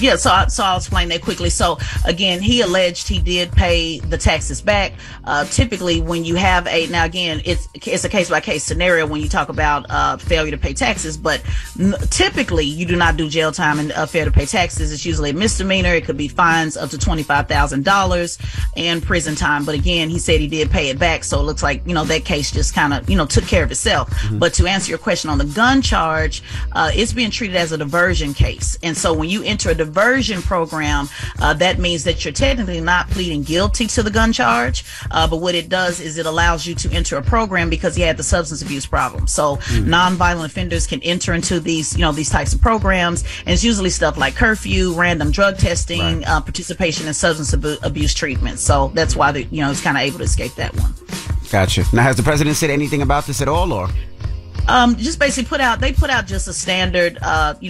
Yeah, so I'll explain that quickly. So again, he alleged he did pay the taxes back. Typically, when you have now again, it's a case by case scenario when you talk about failure to pay taxes. But typically, you do not do jail time and failure to pay taxes. It's usually a misdemeanor. It could be fines up to $25,000 and prison time. But again, he said he did pay it back, so it looks like that case just kind of took care of itself. Mm-hmm. But to answer your question on the gun charge, it's being treated as a diversion case, and so when you enter a diversion program, that means that you're technically not pleading guilty to the gun charge, but what it does is it allows you to enter a program because he had the substance abuse problem. So nonviolent offenders can enter into these types of programs, and it's usually stuff like curfew, random drug testing, participation in substance abuse treatment. So that's why it's kind of able to escape that one. Gotcha. Now, has the president said anything about this at all, or? Just basically put out just a standard,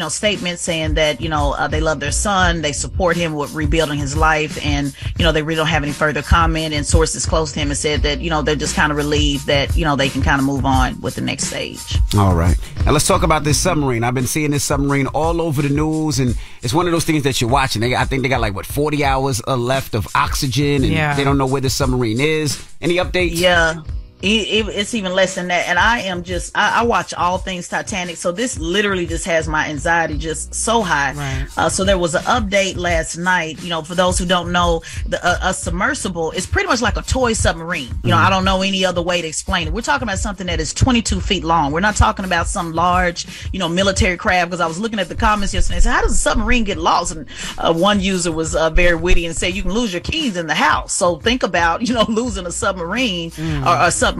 statement saying that, they love their son, they support him with rebuilding his life, and, they really don't have any further comment, and sources close to him have said that, they're just kind of relieved that, they can kind of move on with the next stage. All right. Now let's talk about this submarine. I've been seeing this submarine all over the news, and it's one of those things that you're watching. I think they got 40 hours left of oxygen, and they don't know where the submarine is. Any updates? Yeah. It's even less than that, and I watch all things Titanic, so this literally just has my anxiety just so high. Right. So there was an update last night. For those who don't know, a submersible is pretty much like a toy submarine. I don't know any other way to explain it. We're talking about something that is 22 feet long. We're not talking about some large, military craft. Because I was looking at the comments yesterday and said, how does a submarine get lost? And one user was very witty and said, you can lose your keys in the house. So think about losing a submarine or a submersible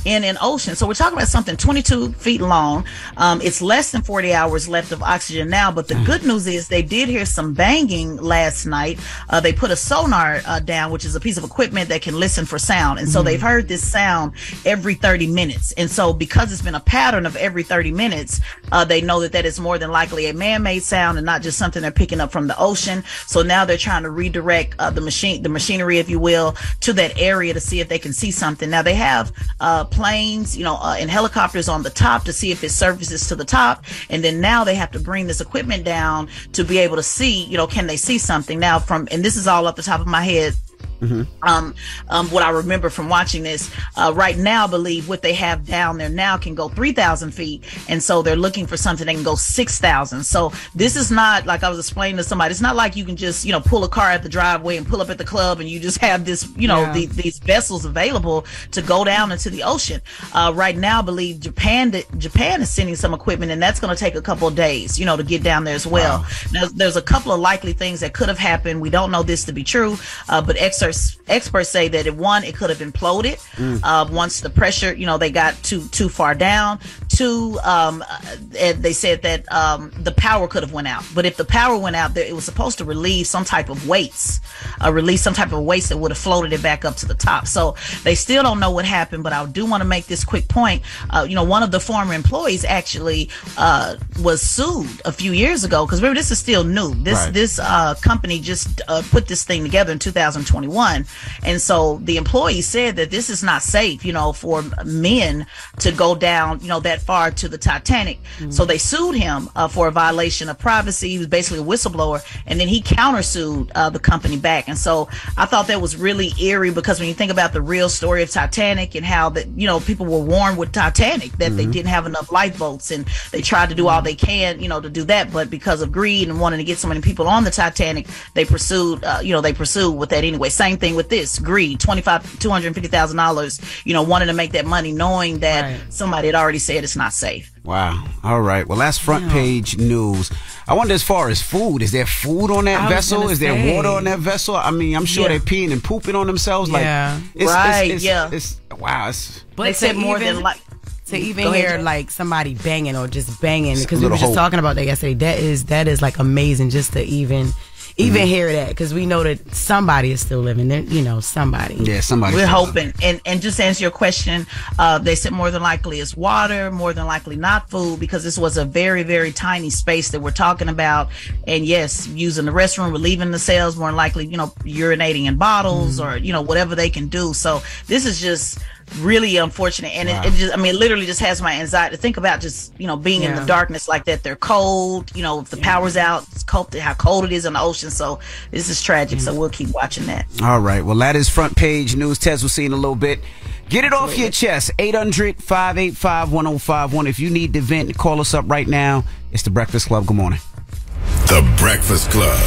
in an ocean. So we're talking about something 22 feet long. It's less than 40 hours left of oxygen now, but the good news is they did hear some banging last night. They put a sonar down, which is a piece of equipment that can listen for sound. And so they've heard this sound every 30 minutes. And so because it's been a pattern of every 30 minutes, they know that is more than likely a man-made sound and not just something they're picking up from the ocean. So now they're trying to redirect the machinery, if you will, to that area to see if they can see something. Now they have planes, and helicopters on the top to see if it surfaces to the top. And then now they have to bring this equipment down to be able to see, can they see something now and this is all off the top of my head. What I remember from watching this, right now, I believe what they have down there now can go 3,000 feet. And so they're looking for something that can go 6,000. So this is not like I was explaining to somebody. It's not like you can just, pull a car at the driveway and pull up at the club and you just have this, these vessels available to go down into the ocean. Right now, I believe Japan is sending some equipment, and that's going to take a couple of days, to get down there as well. Wow. Now, there's a couple of likely things that could have happened. We don't know this to be true, but experts say that it could have imploded once the pressure, they got too far down. Two, they said that the power could have went out. But if the power went out, it was supposed to release some type of weights that would have floated it back up to the top. So they still don't know what happened. But I do want to make this quick point. One of the former employees actually was sued a few years ago, because remember, this is still new. This company just put this thing together in 2021. And so the employee said that this is not safe, for men to go down, that far to the Titanic. Mm-hmm. So they sued him for a violation of privacy. He was basically a whistleblower, and then he countersued the company back. And so I thought that was really eerie, because when you think about the real story of Titanic and how that, people were warned with Titanic that they didn't have enough lifeboats, and they tried to do all they can, to do that. But because of greed and wanting to get so many people on the Titanic, they pursued with that anyway. Same thing with this, greed, $250,000, wanting to make that money, knowing that somebody had already said it's not safe. Wow. All right. Well, that's front page news. I wonder, as far as food, is there food on that vessel? Is there water on that vessel? I mean, I'm sure they're peeing and pooping on themselves. Wow. But they said more than like. To even hear like somebody banging or just banging, because we were just talking about that yesterday. That is like amazing, just to even hear that, because we know that somebody is still living there, somebody. Yeah, somebody. We're hoping. And just to answer your question, they said more than likely it's water, more than likely not food, because this was a very, very tiny space that we're talking about. And yes, using the restroom, relieving the cells, more than likely, urinating in bottles or, whatever they can do. So this is just really unfortunate. And it just, I mean, it literally just has my anxiety to think about just, being in the darkness like that. They're cold, if the power's out, it's cold, how cold it is on the ocean. So this is tragic. So we'll keep watching that. All right. Well, that is front page news. Tez, we'll see in a little bit. Get it off your chest. 800-585-1051. If you need to vent, call us up right now. It's The Breakfast Club. Good morning. The Breakfast Club.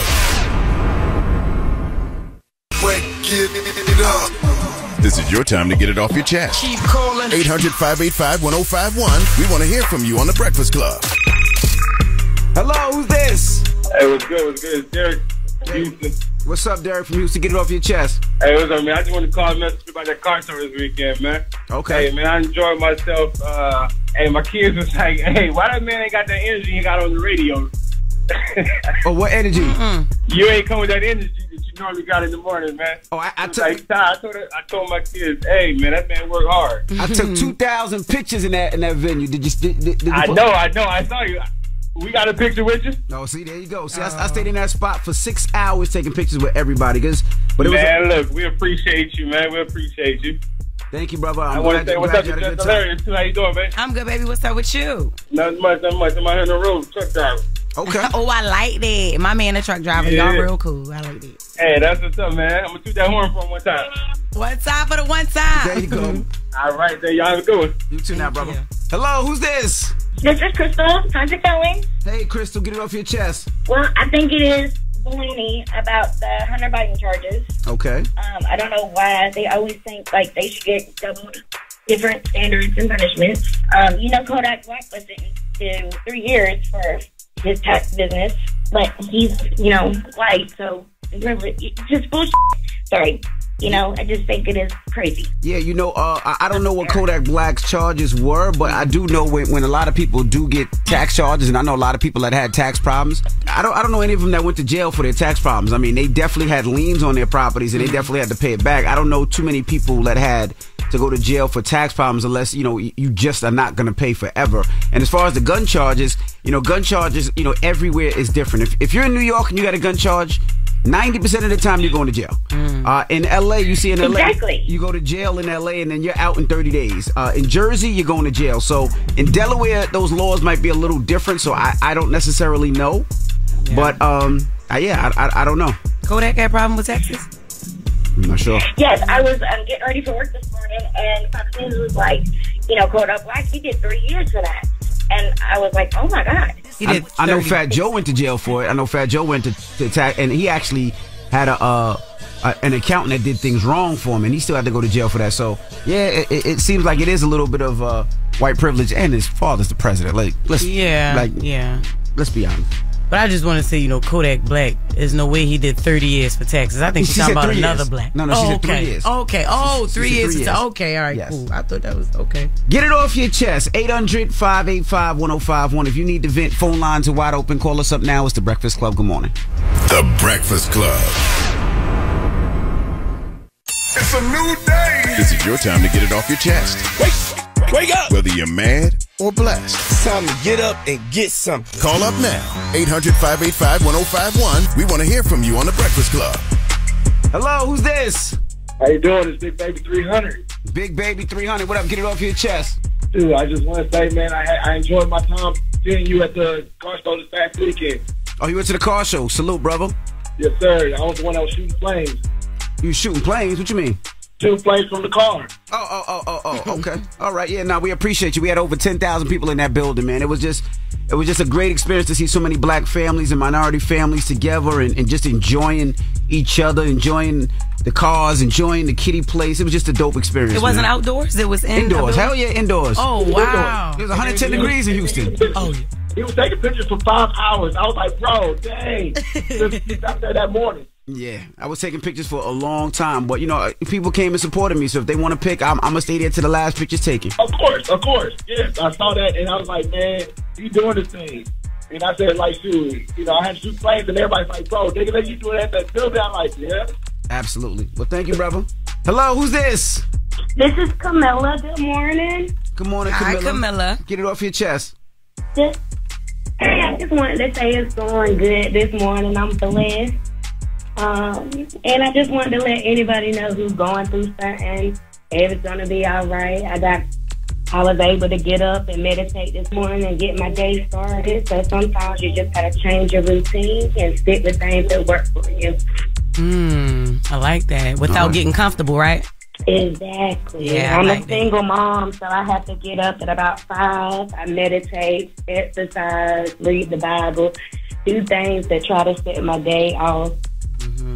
This is your time to get it off your chest. Keep calling. 800-585-1051. We want to hear from you on The Breakfast Club. Hello, who's this? Hey, what's good? What's good? It's Derek from Houston. What's up, Derek from Houston? Get it off your chest. Hey, what's up, man? I just want to call and message about that car tour this weekend, man. Okay. Hey, man, I enjoyed myself. Hey, my kids was like, hey, why that man ain't got that energy he got on the radio? Oh, what energy? You ain't come with that energy that you normally got in the morning, man. Oh, I told my kids, hey, man, that man worked hard. I took 2,000 pictures in that venue. Did you I know. I saw you. We got a picture with you. No, see, there you go. See, I stayed in that spot for 6 hours taking pictures with everybody. Look, we appreciate you, man. We appreciate you. Thank you, brother. I want to say what's up to Jess Hilarious, too. How you doing, man? I'm good, baby. What's up with you? Nothing much. I'm out here on the road, truck driver. Okay. Oh, I like that. My man, a truck driver. Yeah. Y'all real cool. I like that. Hey, that's what's up, man. I'm going to toot that horn for him one time. One time for the one time. There you go. All right, there. Y'all have a good one. You too now, brother. Hello, who's this? This is Crystal. How's it going? Hey, Crystal, get it off your chest. Well, I think it is baloney about the Hunter Biden charges. Okay. I don't know why they always think like they should get doubled different standards and punishments. Kodak Black was sentenced to 3 years for his tax business, but he's, white, so it's just bullshit. Sorry. I just think it is crazy. Yeah, I don't know what Kodak Black's charges were, but I do know when a lot of people do get tax charges, and I know a lot of people that had tax problems. I don't know any of them that went to jail for their tax problems. I mean, they definitely had liens on their properties, and they definitely had to pay it back. I don't know too many people that had to go to jail for tax problems unless, you just are not going to pay forever. And as far as the gun charges, everywhere is different. If you're in New York and you got a gun charge, 90% of the time you're going to jail. In LA, you see in LA, you go to jail in LA and then you're out in 30 days. In Jersey, you're going to jail. So in Delaware, those laws might be a little different. So I don't necessarily know. Yeah. But I don't know. Kodak had a problem with taxes? I'm not sure. Yes, I was getting ready for work this morning and Fox News was like, Kodak Black, he did 3 years for that. And I was like, oh my God. I know Fat Joe went to jail for it. I know Fat Joe went to tax, and he actually had an accountant that did things wrong for him, and he still had to go to jail for that. So, yeah, it seems like it is a little bit of white privilege, and his father's the president. Let's be honest. But I just want to say, Kodak Black, there's no way he did 30 years for taxes. I think she's talking about another black. No, she said 3 years. Okay. Oh, 3 years. Okay, all right, yes. Cool. I thought that was okay. Get it off your chest. 800-585-1051. If you need to vent, phone lines are wide open. Call us up now. It's The Breakfast Club. Good morning. The Breakfast Club. It's a new day. This is your time to get it off your chest. Wake up. Whether you're mad or blessed. It's time to get up and get something. Call up now. 800-585-1051. We want to hear from you on The Breakfast Club. Hello, who's this? How you doing? It's Big Baby 300. Big Baby 300. What up? Get it off your chest. Dude, I just want to say, man, I enjoyed my time seeing you at the car show this past weekend. Oh, you went to the car show. Salute, brother. Yes, sir. I was the one that was shooting flames. You shooting planes? What you mean? Shooting flames from the car. Oh, okay. All right, yeah, we appreciate you. We had over 10,000 people in that building, man. It was just a great experience to see so many black families and minority families together and just enjoying each other, enjoying the cars, enjoying the kiddie place. It was just a dope experience. It wasn't outdoors? It was indoors. Hell yeah, indoors. Oh, wow. It was 110 degrees in Houston. Oh, yeah. He was taking pictures for 5 hours. I was like, bro, dang. Just out there that morning. Yeah, I was taking pictures for a long time, but people came and supported me. So if they want to pick, I'm gonna stay there to the last picture's taken. Of course. Yes, I saw that, and I was like, man, he's doing this thing. And I said, like, dude, I had to shoot planes, and everybody's like, bro, they can let you do it at that building. I'm like, yeah. Absolutely. Well, thank you, brother. Hello, who's this? This is Camilla. Good morning. Good morning, Camilla. Hi, Camilla. Get it off your chest. I just wanted to say it's going good this morning. I'm blessed. And I just wanted to let anybody know who's going through something Everything's gonna be all right. I was able to get up and meditate this morning and get my day started. So sometimes you just gotta change your routine and stick with things that work for you. I like that. Without getting comfortable, right? Exactly. Yeah, I'm a single mom, so I have to get up at about 5. I meditate, exercise, read the Bible, do things that try to set my day off.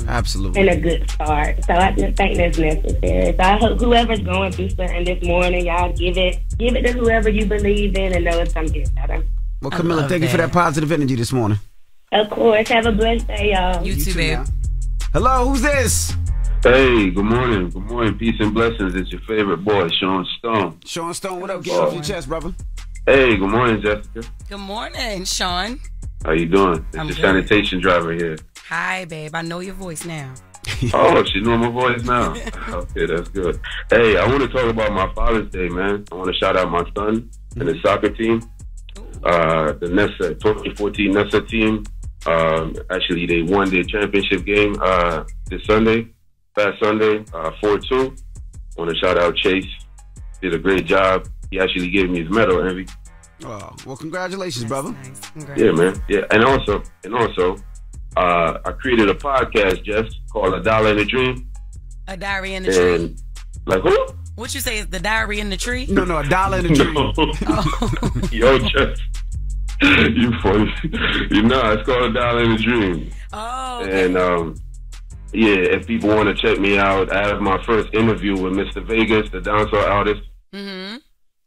Absolutely. And a good start. So I just think that's necessary. So I hope whoever's going through something this morning, y'all give it to whoever you believe in and know it's going to get better. Well, Camilla, thank you for that positive energy this morning. Of course. Have a blessed day, y'all. You too, babe. Hello, who's this? Hey, good morning. Good morning. Peace and blessings. It's your favorite boy, Sean Stone. Sean Stone, what up? Get off your chest, brother. Hey, good morning, Jessica. Good morning, Sean. How you doing? It's your sanitation driver here. Hi, babe. I know your voice now. Oh, she know my voice now. Okay, that's good. Hey, I want to talk about my Father's Day, man. I want to shout out my son and his soccer team. The Nessa 2014 Nessa team. Actually, they won their championship game this Sunday. Past Sunday, 4-2. I want to shout out Chase. Did a great job. He actually gave me his medal, Envy. Oh, well, congratulations, brother. Nice. Yeah, man. Yeah, and also, I created a podcast, Jess, called A Dollar in a Dream. A Diary in the Tree. Like who? What you say is The Diary in the Tree? No, A Dollar in the Dream. Oh. Yo, Jess. You funny. It's called A Dollar in a Dream. Oh, okay. And, yeah, if people want to check me out, I have my first interview with Mr. Vegas, the dancehall artist.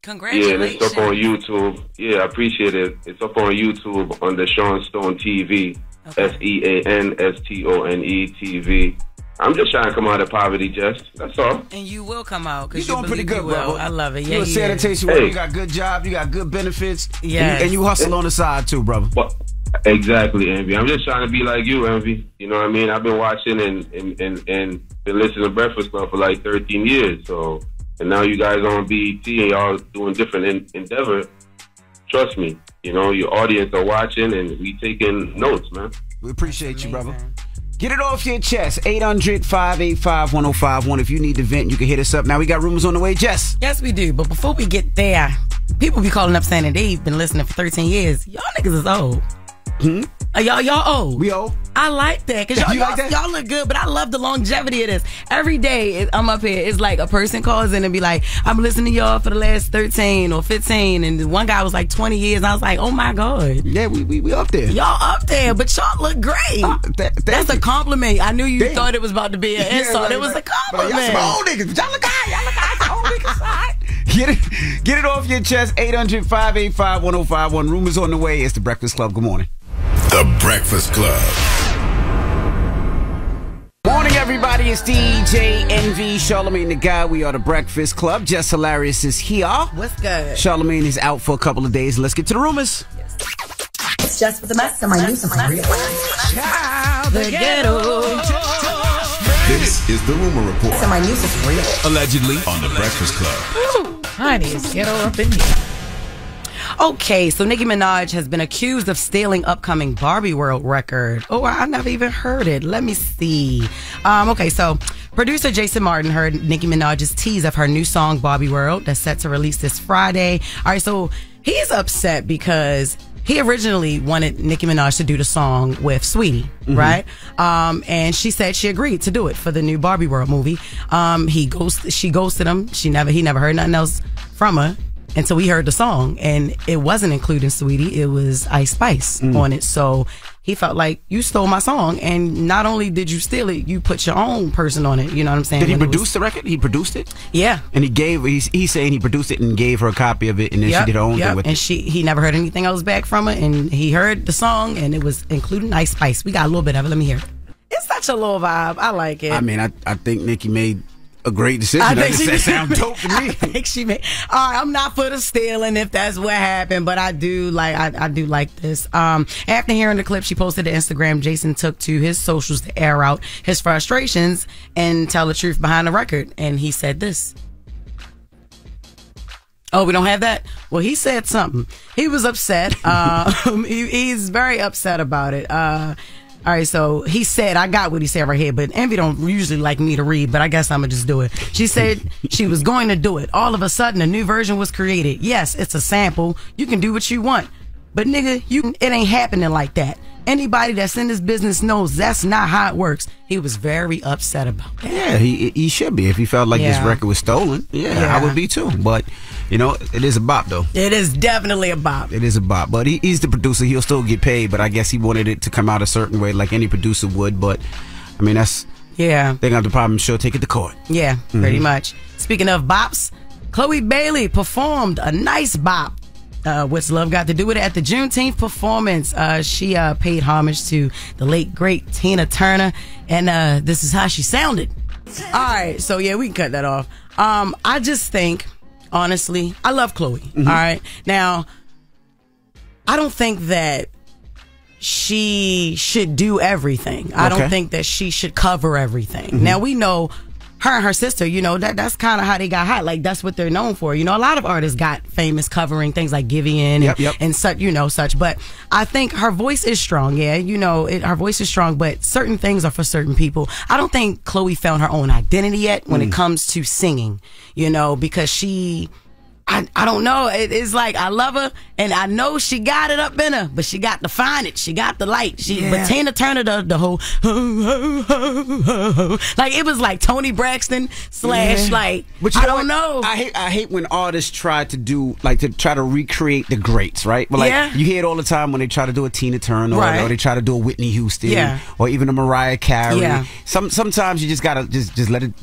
Congratulations. Yeah, and it's up on YouTube. Yeah, I appreciate it. It's up on YouTube under Sean Stone TV. SeanStone TV. I'm just trying to come out of poverty, Jess. That's all. And you will come out. You're doing pretty good, bro. I love it. You're a sanitation worker. You got good job. You got good benefits. Yeah. And you hustle on the side, too, brother. Well, exactly, Envy. I'm just trying to be like you, Envy. You know what I mean? I've been watching and been listening to Breakfast Club for like 13 years. So, and now you guys on BET and y'all doing different endeavor. Trust me, your audience are watching and we taking notes, man. We appreciate you, brother. Get it off your chest. 800-585-1051. If you need to vent, you can hit us up. Now we got rumors on the way, Jess. Yes, we do. But before we get there, people be calling up saying that they've been listening for 13 years. Y'all niggas is old. Y'all old. We old. I like that because y'all look good, but I love the longevity of this. Every day I'm up here, it's like a person calls in and be like, "I'm listening to y'all for the last 13 or 15," and one guy was like 20 years. And I was like, "Oh my god." Yeah, we up there. Y'all up there, but y'all look great. That's a compliment. I knew you thought it was about to be an insult. It was a compliment. Y'all some old niggas. Y'all look high. Old niggas side. Get it off your chest. 800-585-1051. Rumors on the way. It's the Breakfast Club. Good morning. The Breakfast Club. Morning, everybody. It's DJ NV, Charlamagne the Guy. We are the Breakfast Club. Jess Hilarious is here. What's good? Charlamagne is out for a couple of days. Let's get to the rumors. It's Jess with the mess and my news and my real. Child, the ghetto. This is the Rumor Report. And my news is real. Allegedly on the Breakfast Club. Honey, it's ghetto up in here. Okay, so Nicki Minaj has been accused of stealing upcoming Barbie World record. Oh, I've never even heard it. Let me see. Okay, so producer Jason Martin heard Nicki Minaj's tease of her new song Barbie World that's set to release this Friday. All right, so he's upset because he originally wanted Nicki Minaj to do the song with Sweetie, right? And she said she agreed to do it for the new Barbie World movie. She ghosted him. He never heard nothing else from her. And so we heard the song, and it wasn't including Sweetie. It was Ice Spice on it. So he felt like you stole my song, and not only did you steal it, you put your own person on it. You know what I'm saying? Did he produce the record? He produced it? Yeah. And he's saying he produced it and gave her a copy of it, and then she did her own thing with it. And he never heard anything else back from her, and he heard the song, and it was including Ice Spice. We got a little bit of it. Let me hear it. It's such a little vibe. I like it. I mean, I think Nicki made a great decision. That sounds dope to me. I think she made. All right, I'm not for the stealing if that's what happened, but I do like this. After hearing the clip she posted to Instagram, Jason took to his socials to air out his frustrations and tell the truth behind the record, and he said this. Oh, we don't have that? Well, he said something. He was upset. He's very upset about it. All right, so he said, I got what he said right here, but Envy don't usually like me to read, but I guess I'm going to just do it. She said she was going to do it. All of a sudden, a new version was created. Yes, it's a sample. You can do what you want. But nigga, it ain't happening like that. Anybody that's in this business knows that's not how it works. He was very upset about that. Yeah, he should be. If he felt like this record was stolen, I would be too. But, you know, it is a bop, though. It is definitely a bop. It is a bop. But he's the producer. He'll still get paid. But I guess he wanted it to come out a certain way like any producer would. But, I mean, that's... Yeah. They got the problem. Sure, take it to court. Yeah, pretty much. Speaking of bops, Chloe Bailey performed a nice bop. What's Love got to do with it? At the Juneteenth performance, she paid homage to the late, great Tina Turner. And this is how she sounded. All right, so yeah, we can cut that off. I just think... Honestly, I love Chloe. All right. Now, I don't think that she should do everything. I don't think that she should cover everything. Now, we know her and her sister, you know, that's kind of how they got hot. Like, that's what they're known for. You know, a lot of artists got famous covering things like Giveon and such, you know, such. But I think her voice is strong. Yeah, you know, her voice is strong, but certain things are for certain people. I don't think Chloe found her own identity yet when it comes to singing, you know, because I don't know. It's like, I love her, and I know she got it up in her, but she got to find it. She got the light. But Tina Turner, the whole, like, it was like Toni Braxton / like, but I don't know. I hate when artists try to try to recreate the greats, right? But like, you hear it all the time when they try to do a Tina Turner, or they try to do a Whitney Houston, or even a Mariah Carey. Sometimes you just gotta just let it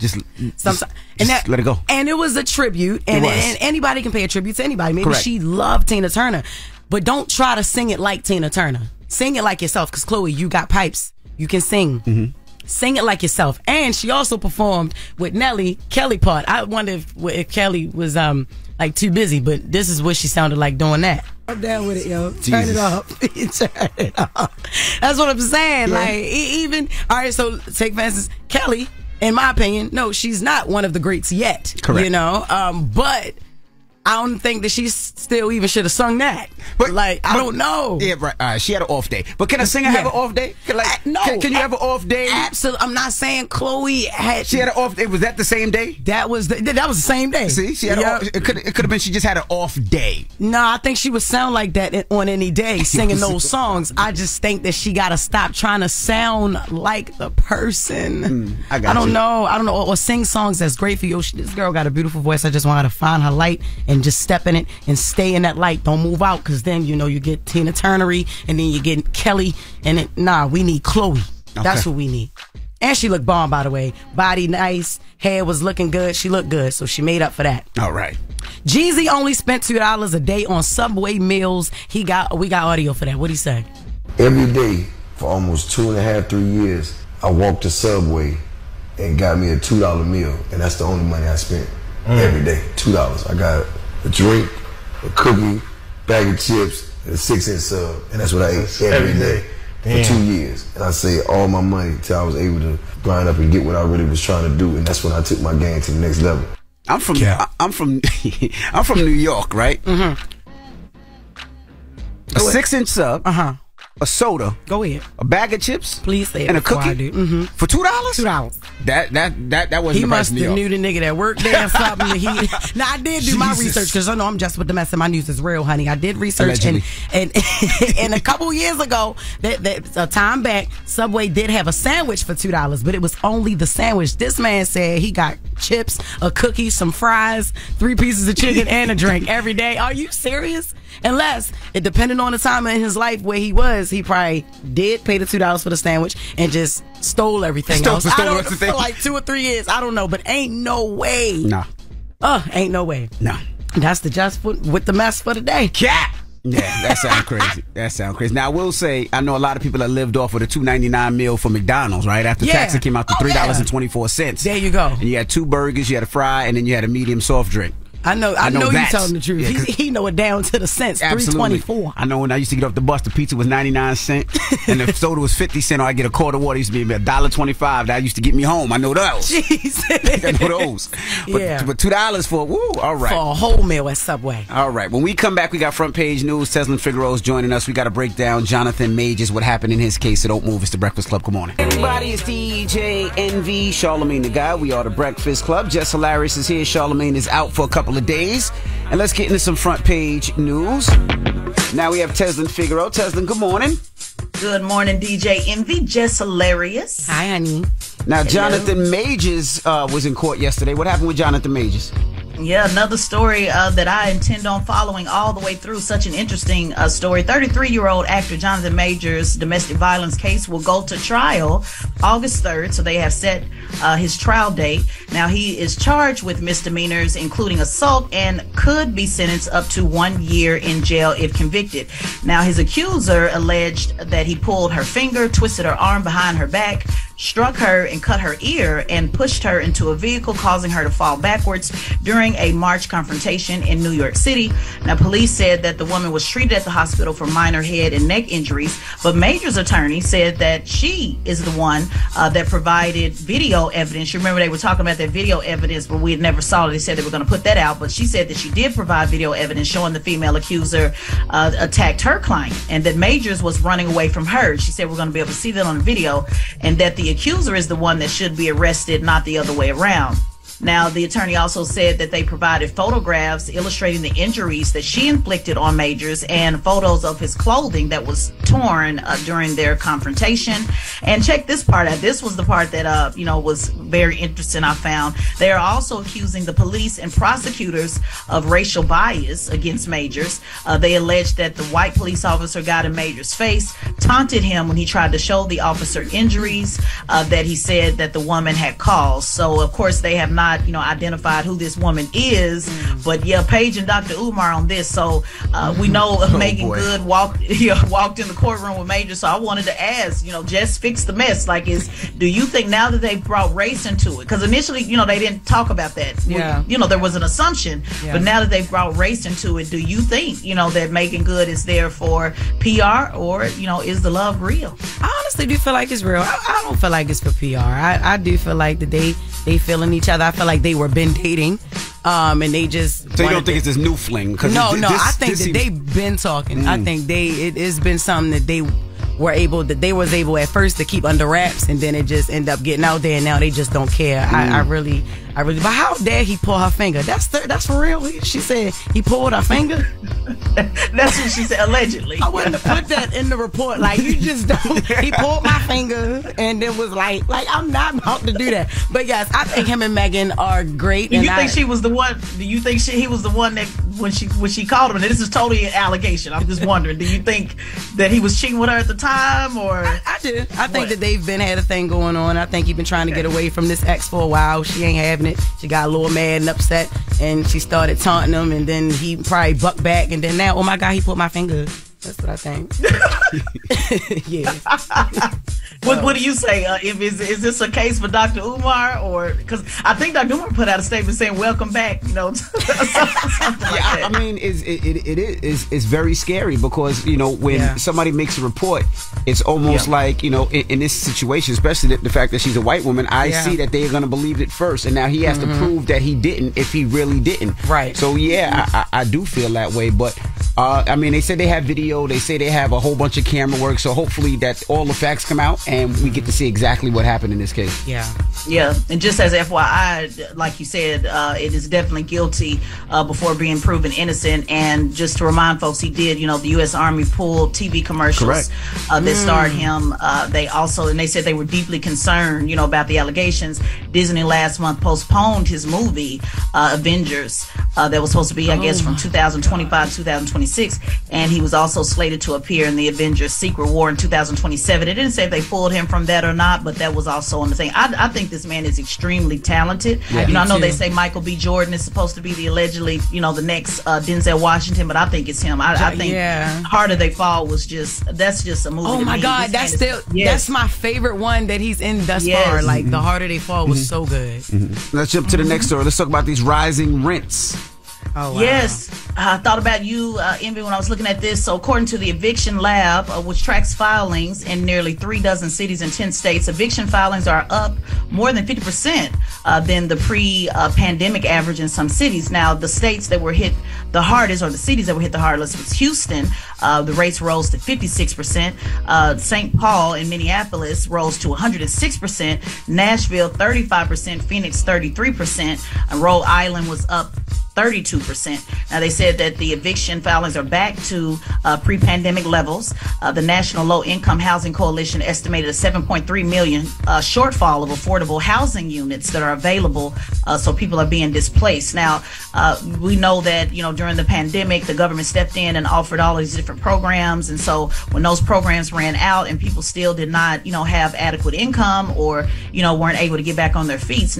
let it go. And it was a tribute, and anybody can pay a tribute to anybody. Maybe she loved Tina Turner, but don't try to sing it like Tina Turner. Sing it like yourself, because Chloe, you got pipes, you can sing. Sing it like yourself. And she also performed with Kelly part. I wonder if Kelly was like too busy, but this is what she sounded like doing that. I'm down with it, yo. Turn it up. Turn it up. That's what I'm saying. Like, even all right. So take for instance, Kelly. In my opinion, no, she's not one of the greats yet. Correct. You know, but I don't think that she still even should have sung that. But like, I don't know. Yeah, right. She had an off day. But can a singer have an off day? No. Can you have an off day? Absolutely. I'm not saying Chloe had. She had an off day. Was that the same day? That was the same day. See, she had an off, it could have been she just had an off day. No, I think she would sound like that on any day singing those songs. I just think that she got to stop trying to sound like the person. I don't know. Or sing songs that's great for you. This girl got a beautiful voice. I just want her to find her light and just step in it and stay in that light. Don't move out, because then, you know, you get Tina Turnery and then you get Kelly, and we need Chloe. That's what we need. And she looked bomb, by the way. Body nice, hair was looking good. She looked good, so she made up for that. All right. Jeezy only spent $2 a day on Subway meals. We got audio for that. What'd he say? Every day for almost 2.5, 3 years, I walked to Subway and got me a $2 meal, and that's the only money I spent every day. $2. I got a drink, a cookie, bag of chips, and a 6-inch sub, and that's what I ate every day for 2 years. And I saved all my money till I was able to grind up and get what I really was trying to do, and that's when I took my game to the next level. I'm from New York, right? A 6-inch sub. A soda. Go ahead. A bag of chips. Please say it. And a cookie. For $2? $2. That wasn't. He must have knew the nigga that worked there or something. Now I did do my research, because I know I'm just with the mess, and my news is real, honey. I did research, and a couple years ago, that a time back, Subway did have a sandwich for $2, but it was only the sandwich. This man said he got chips, a cookie, some fries, 3 pieces of chicken, and a drink every day. Are you serious? Unless it depended on the time in his life where he was, he probably did pay the $2 for the sandwich and just stole everything else. For like 2 or 3 years. I don't know, but ain't no way. Nah. Ain't no way. No. That's the Just with the mess for the day. Cat. Yeah, that sounds crazy. That sounds crazy. Now, I will say, I know a lot of people that lived off of the $2.99 meal for McDonald's, right? After tax, it came out to $3.24. There you go. And you had 2 burgers, you had a fry, and then you had a medium soft drink. I know you're telling the truth. Yeah, he know it down to the cents. Absolutely. $3.24. I know when I used to get off the bus, the pizza was 99 cents, and the soda was 50 cents, or I get a quart of water. It used to be $1.25. That used to get me home. I know those. Jeez. I know those. But $2 for all right. For a whole meal at Subway. All right. When we come back, we got front page news. Teslin Figueroa's joining us. We got to break down Jonathan Majors, what happened in his case. So don't move. It's the Breakfast Club. Good morning. Everybody, it's DJ NV, Charlamagne the Guy. We are the Breakfast Club. Jess Hilarious is here. Charlamagne is out for a couple of days. And let's get into some front page news. Now we have Teslin Figueroa. Teslin, good morning. Good morning, DJ NV. Jess Hilarious. Hi, honey. Now, hello. Jonathan Majors was in court yesterday. What happened with Jonathan Majors? Yeah, another story that I intend on following all the way through. Such an interesting story. 33-year-old actor Jonathan Majors' domestic violence case will go to trial August 3rd. So they have set his trial date. Now, he is charged with misdemeanors, including assault, and could be sentenced up to 1 year in jail if convicted. Now, his accuser alleged that he pulled her finger, twisted her arm behind her back, struck her and cut her ear, and pushed her into a vehicle, causing her to fall backwards during a March confrontation in New York City. Now, police said that the woman was treated at the hospital for minor head and neck injuries, but Major's attorney said that she is the one that provided video evidence. You remember they were talking about that video evidence, but we had never saw it. They said they were going to put that out, but she said that she did provide video evidence showing the female accuser attacked her client, and that Majors was running away from her. She said we're going to be able to see that on the video, and that the accuser is the one that should be arrested, not the other way around. Now, the attorney also said that they provided photographs illustrating the injuries that she inflicted on Majors and photos of his clothing that was torn during their confrontation. And check this part out. This was the part that, was very interesting, I found. They are also accusing the police and prosecutors of racial bias against Majors. They alleged that the white police officer got in Majors' face, taunted him when he tried to show the officer injuries that he said that the woman had caused. So, of course, they have not identified who this woman is, but yeah, Paige and Dr. Umar on this. So we know Megan Good walked in the courtroom with Major. So I wanted to ask, just fix the mess. Like, do you think now that they've brought race into it? Because initially, they didn't talk about that. Yeah. There was an assumption, but now that they've brought race into it, do you think, that Megan Good is there for PR, or, is the love real? I honestly do feel like it's real. I don't feel like it's for PR. I do feel like that they feeling each other. I feel like they were been dating, and they just. So you don't think it's this new fling? No. I think that they've been talking. I think it has been something that they was able at first to keep under wraps, and then it just ended up getting out there, and now they just don't care. I really. But how dare he pull her finger? That's for real. She said he pulled her finger. That's what she said, allegedly. I wouldn't have put that in the report. Like, you just don't. He pulled my finger, and it was like I'm not about to do that. But yes, I think him and Megan are great. Do you think she was the one? Do you think he was the one that when she called him? And this is totally an allegation. I'm just wondering. Do you think that he was cheating with her at the time, or? I do. I think that they've had a thing going on. I think he's been trying to get away from this ex for a while. She ain't having it. She got a little mad and upset, and she started taunting him, and then he probably bucked back, and then now, oh my God, he put my finger. That's what I think. Yeah. What do you say? Is this a case for Dr. Umar, or because I think Dr. Umar put out a statement saying "Welcome back"? Something like that. I mean, it's very scary because when somebody makes a report, it's almost like in this situation, especially the fact that she's a white woman, I see that they're going to believe it first, and now he has to prove that he didn't if he really didn't. Right. So I do feel that way, but I mean, they say they have video, they say they have a whole bunch of camera work, so hopefully that all the facts come out and we get to see exactly what happened in this case. Yeah, and just as FYI, like you said, it is definitely guilty before being proven innocent. And just to remind folks, he did, the U.S. Army pulled TV commercials that starred him. They said they were deeply concerned, about the allegations. Disney last month postponed his movie, Avengers, that was supposed to be, I guess, from 2025 to 2026. And he was also slated to appear in the Avengers Secret War in 2027. It didn't say if they pulled him from that or not, but that was also on the thing. I think this man is extremely talented. I know they say Michael B. Jordan is supposed to be the allegedly, the next Denzel Washington, but I think it's him. I think Harder They Fall was that's just a movie. Oh my God, that's my favorite one that he's in thus far. Like, The Harder They Fall was so good. Let's jump to the next story. Let's talk about these rising rents. Oh, wow. Yes. I thought about you, Envy, when I was looking at this. So according to the Eviction Lab, which tracks filings in nearly 36 cities in 10 states, eviction filings are up more than 50% than the pre-pandemic average in some cities. Now, the states that were hit the hardest, or the cities that were hit the hardest, was Houston. The rates rose to 56%. St. Paul and Minneapolis rose to 106%. Nashville, 35%. Phoenix, 33%. And Rhode Island was up 32%. Now, they said that the eviction filings are back to pre-pandemic levels. The National Low Income Housing Coalition estimated a 7.3 million shortfall of affordable housing units that are available, so people are being displaced. Now, we know that, during the pandemic, the government stepped in and offered all these different programs, and so when those programs ran out and people still did not, have adequate income or, weren't able to get back on their feet,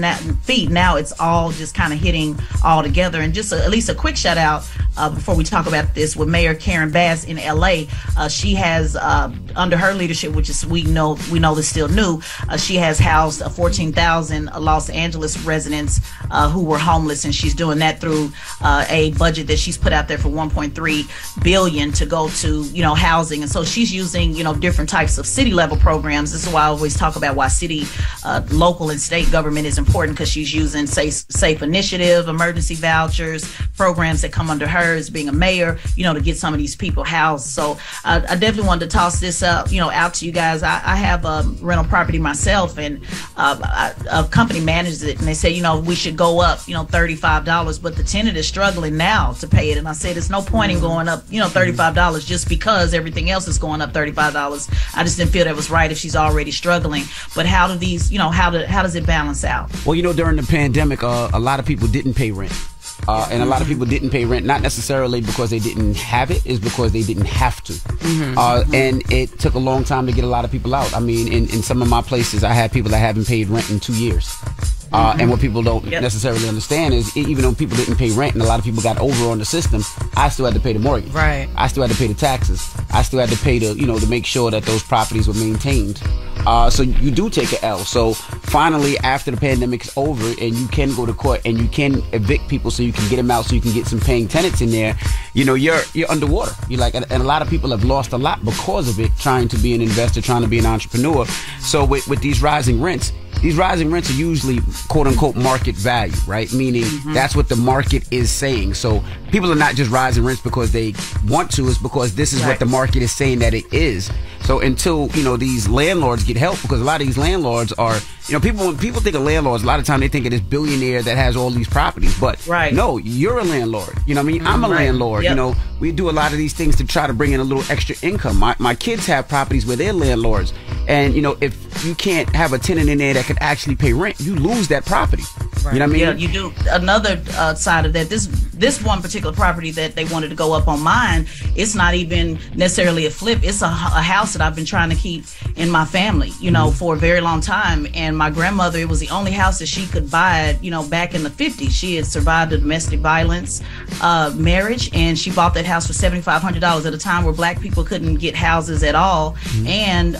now it's all just kind of hitting all together. And just at least a quick shout out before we talk about this with Mayor Karen Bass in LA. She has, under her leadership, which is we know this still new, she has housed 14,000 Los Angeles residents who were homeless, and she's doing that through a budget that she's put out there for $1.3 billion to go to housing. And so she's using different types of city level programs. This is why I always talk about why city, local, and state government is important, because she's using Safe Initiative, emergency vouchers, programs that come under her as being a mayor, to get some of these people housed. So I definitely wanted to toss this out to you guys. I have a rental property myself, and a company manages it, and they say, we should go up, $35, but the tenant is struggling now to pay it. And I said, there's no point in going up, $35 just because everything else is going up $35. I just didn't feel that was right if she's already struggling. But how do these, how does it balance out? Well, during the pandemic, a lot of people didn't pay rent. And a lot of people didn't pay rent, not necessarily because they didn't have it, it's because they didn't have to. And it took a long time to get a lot of people out. I mean, in some of my places, I had people that haven't paid rent in 2 years. And what people don't necessarily understand is, even though people didn't pay rent and a lot of people got over on the system, I still had to pay the mortgage. Right. I still had to pay the taxes. I still had to pay to make sure that those properties were maintained. So you do take an L. So finally, after the pandemic is over and you can go to court and you can evict people so you can get them out, so you can get some paying tenants in there, you're underwater. And a lot of people have lost a lot because of it, trying to be an investor, trying to be an entrepreneur. So with these rising rents are usually quote unquote market value, right? Meaning that's what the market is saying. So people are not just rising rents because they want to, it's because this is what the market is saying that it is. So until, these landlords get help, because a lot of these landlords are, when people think of landlords, a lot of time they think of this billionaire that has all these properties. But no, you're a landlord. I'm a landlord. Yep. We do a lot of these things to try to bring in a little extra income. My kids have properties where they're landlords. And, if you can't have a tenant in there that could actually pay rent, you lose that property. Right. You know what I mean? Yeah, you do. Another side of that, this one particular property that they wanted to go up on mine, it's not even necessarily a flip. It's a house that I've been trying to keep in my family, for a very long time. And my grandmother, it was the only house that she could buy, back in the 50s. She had survived a domestic violence marriage, and she bought that house for $7,500 at a time where black people couldn't get houses at all. And,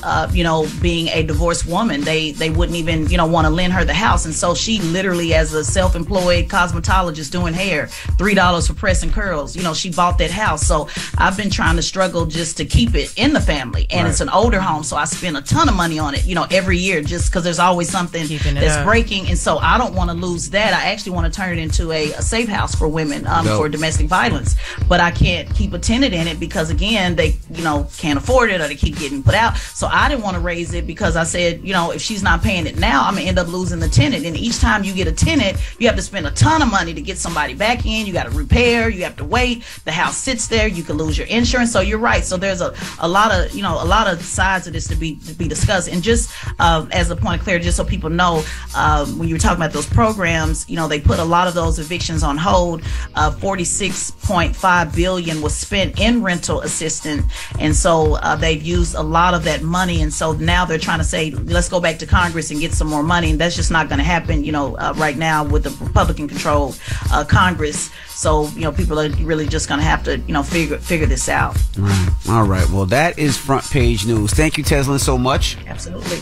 being a divorced woman, they wouldn't even, want to lend her the house. And so she literally, as a self-employed cosmetologist doing hair, $3 for pressing curls, she bought that house. So I've been trying to struggle just to keep it in the family. And it's an older home, so I spend a ton of money on it, every year, just because there's always something that's breaking. And so I don't want to lose that. I actually want to turn it into a safe house for women for domestic violence. But I can't keep a tenant in it because, again, they, can't afford it, or they keep getting put out. So I didn't want to raise it because I said, if she's not paying it now, I'm going to end up losing the tenant. And each time you get a tenant, you have to spend a ton of money to get somebody back in. You got to repair. You have to wait. The house sits there. You can lose your insurance. So you're right. So there's a lot of sides of this to be discussed. And just as a point of clarity, just so people know, when you were talking about those programs, they put a lot of those evictions on hold. $46.5 billion was spent in rental assistance, and so they've used a lot of that money. And so now they're trying to say, let's go back to Congress and get some more money. And that's just not going to happen, right now with the Republican-controlled Congress. So, people are really just going to have to, figure this out. All right. Well, that is front page news. Thank you, Teslin, so much. Absolutely.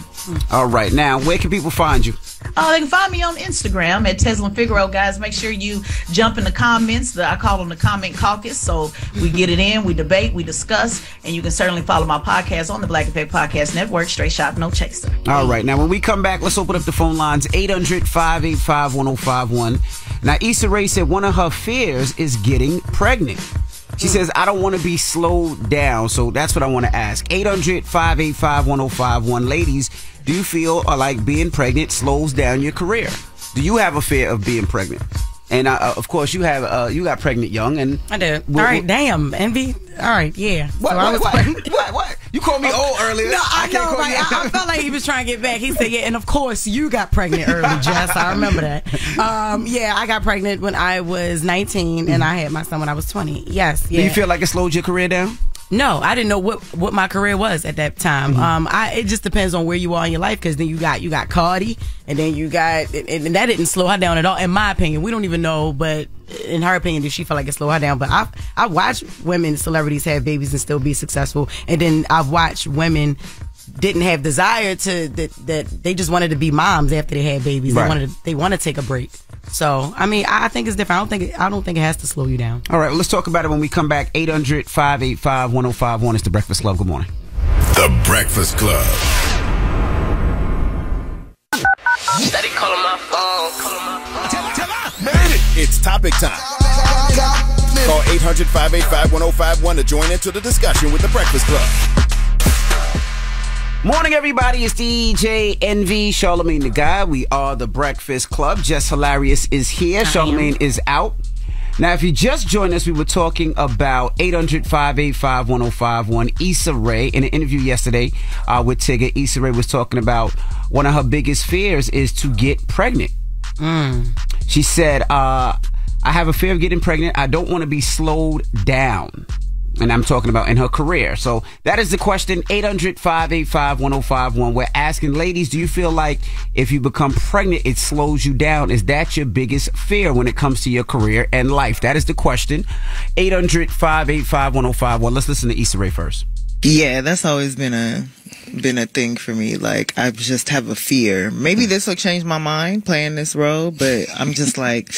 All right. Now, where can people find you? They can find me on Instagram at Teslin Figaro. Guys, make sure you jump in the comments. I call them the comment caucus. So we get it in, we debate, we discuss, and you can certainly follow my podcast on the Black Effect Podcast Network. Straight shot, no chaser. All right. Now, when we come back, let's open up the phone lines, 800-585-1051. Now, Issa Rae said one of her fears is getting pregnant. She says, I don't want to be slowed down. So that's what I want to ask. 800-585-1051. Ladies, do you feel like being pregnant slows down your career? Do you have a fear of being pregnant? And of course, you got pregnant young, and I did. All right, damn, Envy. All right, yeah. What? You called me old earlier. No, I know, right? I felt like he was trying to get back. He said, yeah, and of course, you got pregnant early, Jess. I remember that. Yeah, I got pregnant when I was 19, and I had my son when I was 20. Yes. Yeah. Do you feel like it slowed your career down? No, I didn't know what my career was at that time. It just depends on where you are in your life, because then you got Cardi, and then you got, and that didn't slow her down at all, in my opinion. We don't even know, but in her opinion, did she feel like it slowed her down? But I watched women, celebrities have babies and still be successful, and then I've watched women didn't have desire to that they just wanted to be moms after they had babies. Right. They want to take a break. So, I mean, I think it's different. I don't think it has to slow you down. All right, well, let's talk about it when we come back. 800-585-1051. It's The Breakfast Club. Good morning. The Breakfast Club. Steady calling my phone. It's topic time. Call 800-585-1051 to join into the discussion with The Breakfast Club. Morning, everybody. It's DJ NV, Charlamagne the Guy. We are The Breakfast Club. Jess Hilarious is here. Charlamagne is out. Now, if you just joined us, we were talking about 800-585-1051. Issa Rae, in an interview yesterday with Tigger, Issa Rae was talking about one of her biggest fears is to get pregnant. She said, I have a fear of getting pregnant. I don't want to be slowed down. And I'm talking about in her career. So that is the question. 800-585-1051. We're asking, ladies, do you feel like if you become pregnant, it slows you down? Is that your biggest fear when it comes to your career and life? That is the question. 800-585-1051. Let's listen to Issa Rae first. Yeah, that's always been a thing for me. Like, I just have a fear. Maybe this will change my mind playing this role, but I'm just like,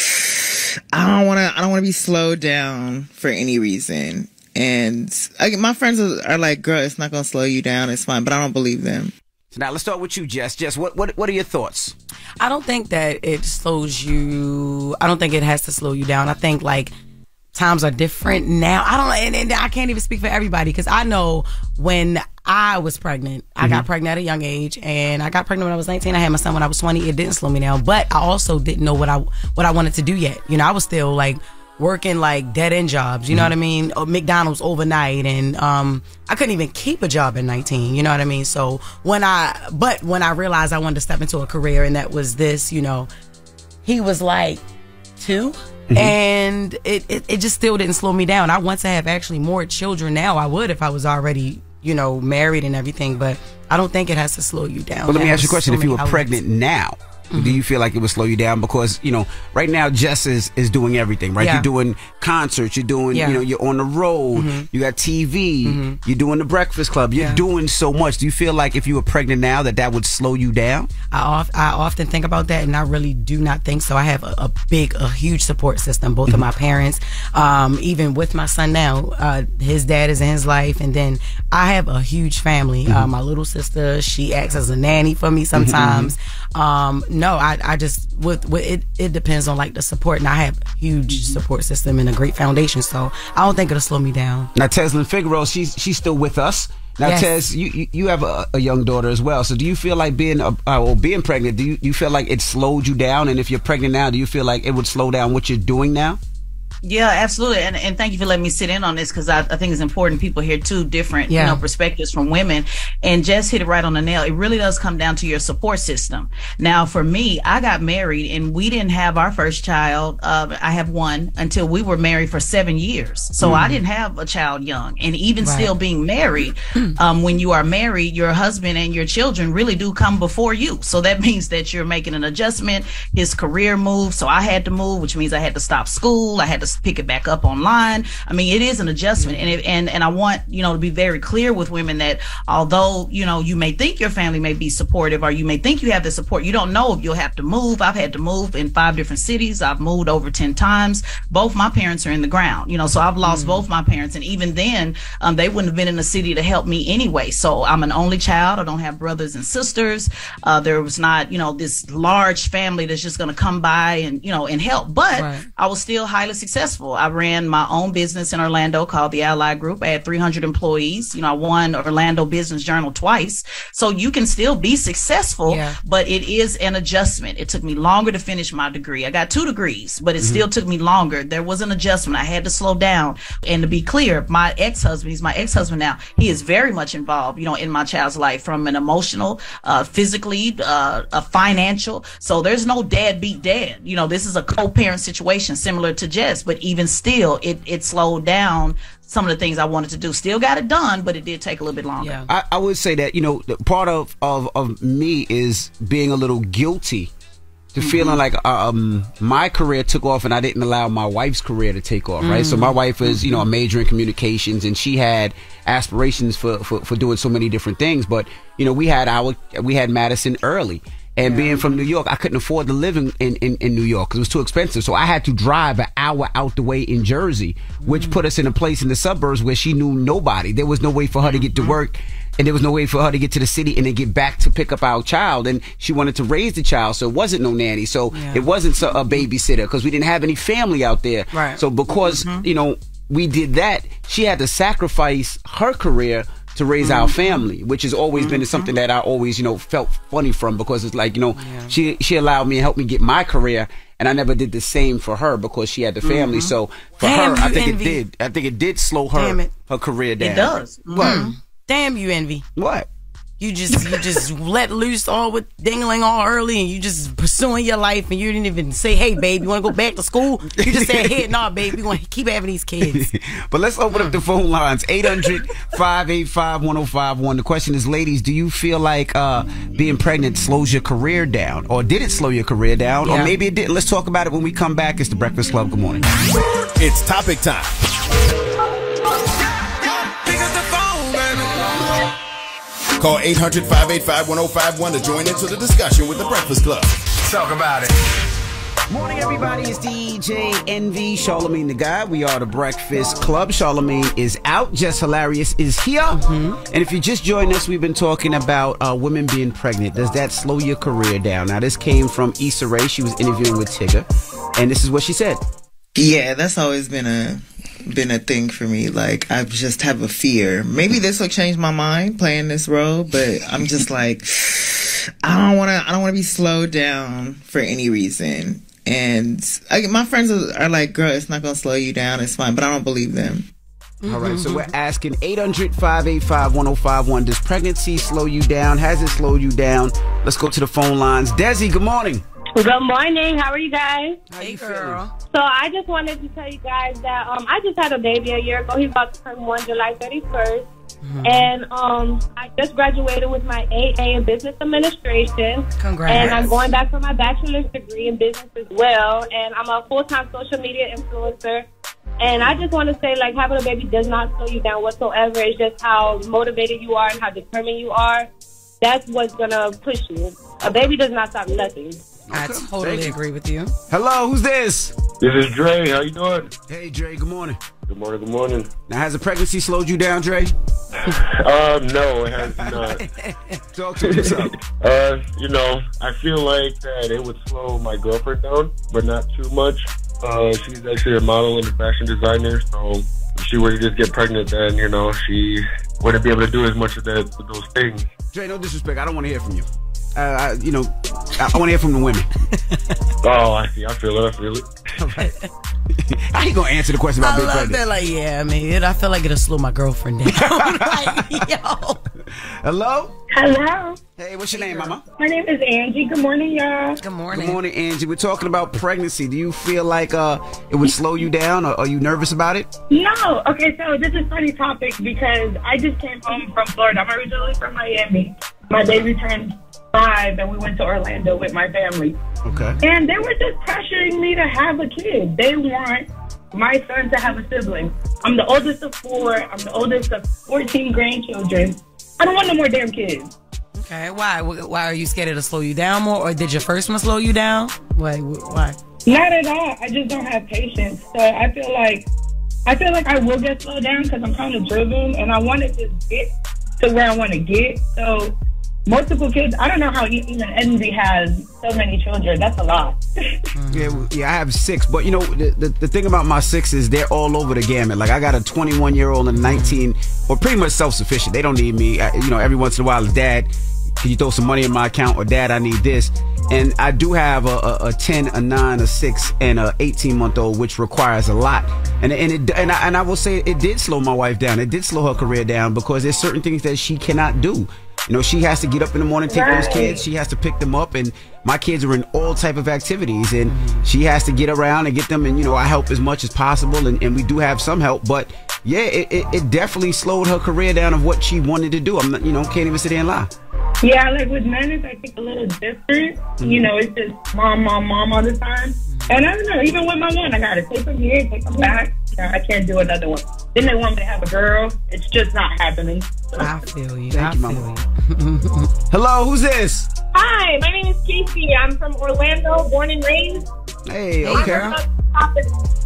I don't want to be slowed down for any reason. And my friends are like, girl, it's not going to slow you down. It's fine. But I don't believe them. So now let's start with you, Jess. Jess, what are your thoughts? I don't think that it slows you. I don't think it has to slow you down. I think, like, times are different now. And I can't even speak for everybody, because I know when I was pregnant, I got pregnant at a young age, and I got pregnant when I was 19. I had my son when I was 20. It didn't slow me down. But I also didn't know what I wanted to do yet. You know, I was still, like, working like dead end jobs, you know what I mean? McDonald's overnight, and I couldn't even keep a job at 19, you know what I mean? So when I realized I wanted to step into a career, and that was this, you know, he was like 2, and it just still didn't slow me down. I want to have actually more children now. I would if I was already, you know, married and everything, but I don't think it has to slow you down. Well, let me ask you a question. If you were pregnant now, do you feel like it would slow you down? Because, you know, right now Jess is doing everything, right? You're doing concerts, you're doing, you know, you're on the road, you got TV, you're doing the Breakfast Club, you're doing so much. Do you feel like if you were pregnant now that would slow you down? I often think about that, and I really do not think so. I have a huge support system, both of my parents, even with my son now, his dad is in his life, and then I have a huge family. My little sister, she acts as a nanny for me sometimes. No, I just it depends on, like, the support, and I have a huge support system and a great foundation, so I don't think it'll slow me down. Now, Teslin Figaro, she's still with us. Now, yes. Tess, you have a young daughter as well. So do you feel like being pregnant, do you feel like it slowed you down? And if you're pregnant now, do you feel like it would slow down what you're doing now? Yeah, absolutely. And thank you for letting me sit in on this, because I think it's important. People hear two different perspectives from women. And Jess hit it right on the nail. It really does come down to your support system. Now, for me, I got married and we didn't have our first child. I have one until we were married for 7 years. So I didn't have a child young. And even still being married, when you are married, your husband and your children really do come before you. So that means that you're making an adjustment. His career moved. So I had to move, which means I had to stop school. I had to just pick it back up online. I mean, it is an adjustment. And I want, to be very clear with women that although, you may think your family may be supportive or you may think you have the support, you don't know if you'll have to move. I've had to move in 5 different cities. I've moved over 10 times. Both my parents are in the ground, so I've lost both my parents. And even then, they wouldn't have been in the city to help me anyway. So I'm an only child. I don't have brothers and sisters. There was not, this large family that's just going to come by and help. But I was still highly successful. I ran my own business in Orlando called the Ally Group. I had 300 employees. I won Orlando Business Journal twice. So you can still be successful, but it is an adjustment. It took me longer to finish my degree. I got 2 degrees, but it still took me longer. There was an adjustment. I had to slow down. And to be clear, my ex-husband, he's my ex-husband now, he is very much involved, in my child's life, from an emotional, physically, a financial. So there's no deadbeat dad. This is a co-parent situation similar to Jess, but even still, it slowed down some of the things I wanted to do. Still got it done, but it did take a little bit longer. Yeah. I would say that, part of me is being a little guilty to feeling like my career took off and I didn't allow my wife's career to take off, right? So my wife is, a major in communications, and she had aspirations for doing so many different things. But, we had Madison early. And being from New York, I couldn't afford to live in New York because it was too expensive. So I had to drive an hour out the way in Jersey, which put us in a place in the suburbs where she knew nobody. There was no way for her to get to work, and there was no way for her to get to the city and then get back to pick up our child. And she wanted to raise the child, so it wasn't no nanny. So it wasn't a babysitter because we didn't have any family out there. Right. So because, we did that, she had to sacrifice her career to raise our family, which has always been something that I always, felt funny from, because it's like, she allowed me and helped me get my career, and I never did the same for her because she had the family. So for her, I think it did slow her career down. It does. What? Damn you, Envy. What? You just let loose all with dingling all early, and you just pursuing your life, and you didn't even say, hey, babe, you want to go back to school? You just said, hey, nah, babe, we want to keep having these kids. But let's open up the phone lines, 800-585-1051. The question is, ladies, do you feel like being pregnant slows your career down? Or did it slow your career down? Or maybe it didn't. Let's talk about it when we come back. It's the Breakfast Club. Good morning. It's topic time. Call 800-585-1051 to join into the discussion with the Breakfast Club. Talk about it. Morning, everybody. It's DJ Envy, Charlamagne the Guy. We are the Breakfast Club. Charlamagne is out. Jess Hilarious is here. And if you just joined us, we've been talking about women being pregnant. Does that slow your career down? Now, this came from Issa Rae. She was interviewing with Tigger, and this is what she said. Yeah, that's always been a thing for me. Like, I just have a fear. Maybe this will change my mind playing this role, but I'm just like, I don't want to be slowed down for any reason. And my friends are like, girl, it's not going to slow you down. It's fine. But I don't believe them. All right, so we're asking 800-585-1051. Does pregnancy slow you down? Has it slowed you down? Let's go to the phone lines. Desi, good morning. Good morning. How are you guys? How you feeling? So I just wanted to tell you guys that I just had a baby a year ago. He's about to turn 1 July 31st. And I just graduated with my AA in Business Administration. Congrats. And I'm going back for my bachelor's degree in business as well. And I'm a full-time social media influencer. And I just want to say, like, having a baby does not slow you down whatsoever. It's just how motivated you are and how determined you are. That's what's going to push you. A baby does not stop nothing. I totally agree with you. Hello, who's this? This is Dre. How you doing? Hey, Dre. Good morning. Good morning. Good morning. Now, has the pregnancy slowed you down, Dre? No, it has not. Talk to me. What's up? I feel like that it would slow my girlfriend down, but not too much. She's actually a model and a fashion designer, so if she were to just get pregnant, then, she wouldn't be able to do as much of those things. Dre, no disrespect. I don't want to hear from you. I want to hear from the women. Oh, I see. I feel it. All right. How you gonna answer the question about being pregnant? That, like, I feel like it'll slow my girlfriend down. Like, yo. Hello? Hello. Hey, what's your name, Mama? My name is Angie. Good morning, y'all. Good morning. Good morning, Angie. We're talking about pregnancy. Do you feel like it would slow you down, or are you nervous about it? No. Okay, so this is a funny topic because I just came home from Florida. I'm originally from Miami. My baby turned 5, and we went to Orlando with my family. Okay. And they were just pressuring me to have a kid. They want my son to have a sibling. I'm the oldest of 4. I'm the oldest of 14 grandchildren. I don't want no more damn kids. Okay, why? Why are you scared it'll slow you down more, or did your first one slow you down? Why? Not at all. I just don't have patience. So I feel like I will get slowed down because I'm kind of driven, and I want to just get to where I want to get. So multiple kids. I don't know how even Envy has so many children. That's a lot. Yeah, I have 6. But, you know, the thing about my 6 is they're all over the gamut. Like, I got a 21-year-old and a 19, or pretty much self-sufficient. They don't need me. You know, every once in a while, Dad, can you throw some money in my account? Or, Dad, I need this. And I do have a 10, a 9, a 6, and a 18-month-old, which requires a lot. And I will say it did slow my wife down. It did slow her career down because there's certain things that she cannot do. You know, she has to get up in the morning, take those kids. She has to pick them up, and my kids are in all type of activities, and she has to get around and get them. And you know, I help as much as possible, and we do have some help. But yeah, it definitely slowed her career down of what she wanted to do. I'm not, you know, can't even sit there and lie. Yeah, like with men, it's I think a little different. You know, it's just mom all the time. And I don't know, even with my one, I gotta take them here, take them back. You know, I can't do another one. Then they want me to have a girl. It's just not happening. I feel you. Thank you, Mama. Hello, who's this? Hi, my name is Casey. I'm from Orlando, born and raised. Hey, okay.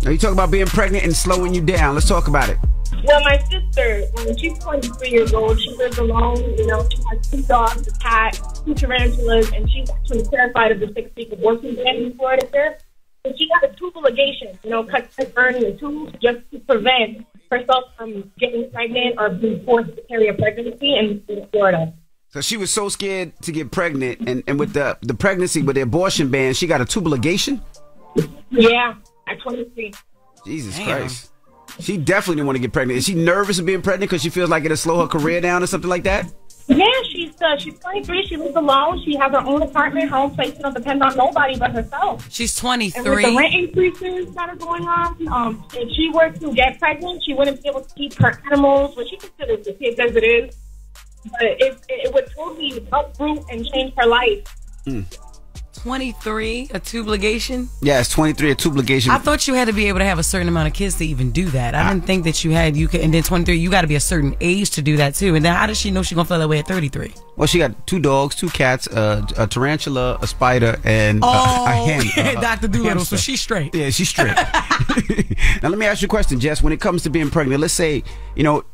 Now you talk about being pregnant and slowing you down. Let's talk about it. Well, my sister, she's 23 years old. She lives alone. You know, she has 2 dogs, a cat, 2 tarantulas, and she's actually terrified of the 6-week abortion ban in Florida here. And she got a tubal ligation, you know, cut and burning the tubes just to prevent herself from getting pregnant or being forced to carry a pregnancy in Florida. So she was so scared to get pregnant, and with the pregnancy, with the abortion ban, she got a tubal ligation? Yeah, at 23. Jesus Christ. She definitely didn't want to get pregnant. Is she nervous of being pregnant because she feels like it'll slow her career down or something like that? Yeah, she's 23. She lives alone. She has her own apartment, her own place. She don't depend on nobody but herself. She's 23. And with the rent increases that are going on, if she were to get pregnant, she wouldn't be able to keep her animals, which she considers the kids as it is. But it would totally uproot and change her life. 23, a tube ligation? Yeah, it's 23, a tube ligation. I thought you had to be able to have a certain amount of kids to even do that. I didn't think that you could, and then 23, you got to be a certain age to do that too. And then how does she know she's going to feel that way at 33? Well, she got 2 dogs, 2 cats, a tarantula, a spider, and a hen. Dr. Doolittle, so she's straight. Yeah, she's straight. Now, let me ask you a question, Jess. When it comes to being pregnant, let's say, you know,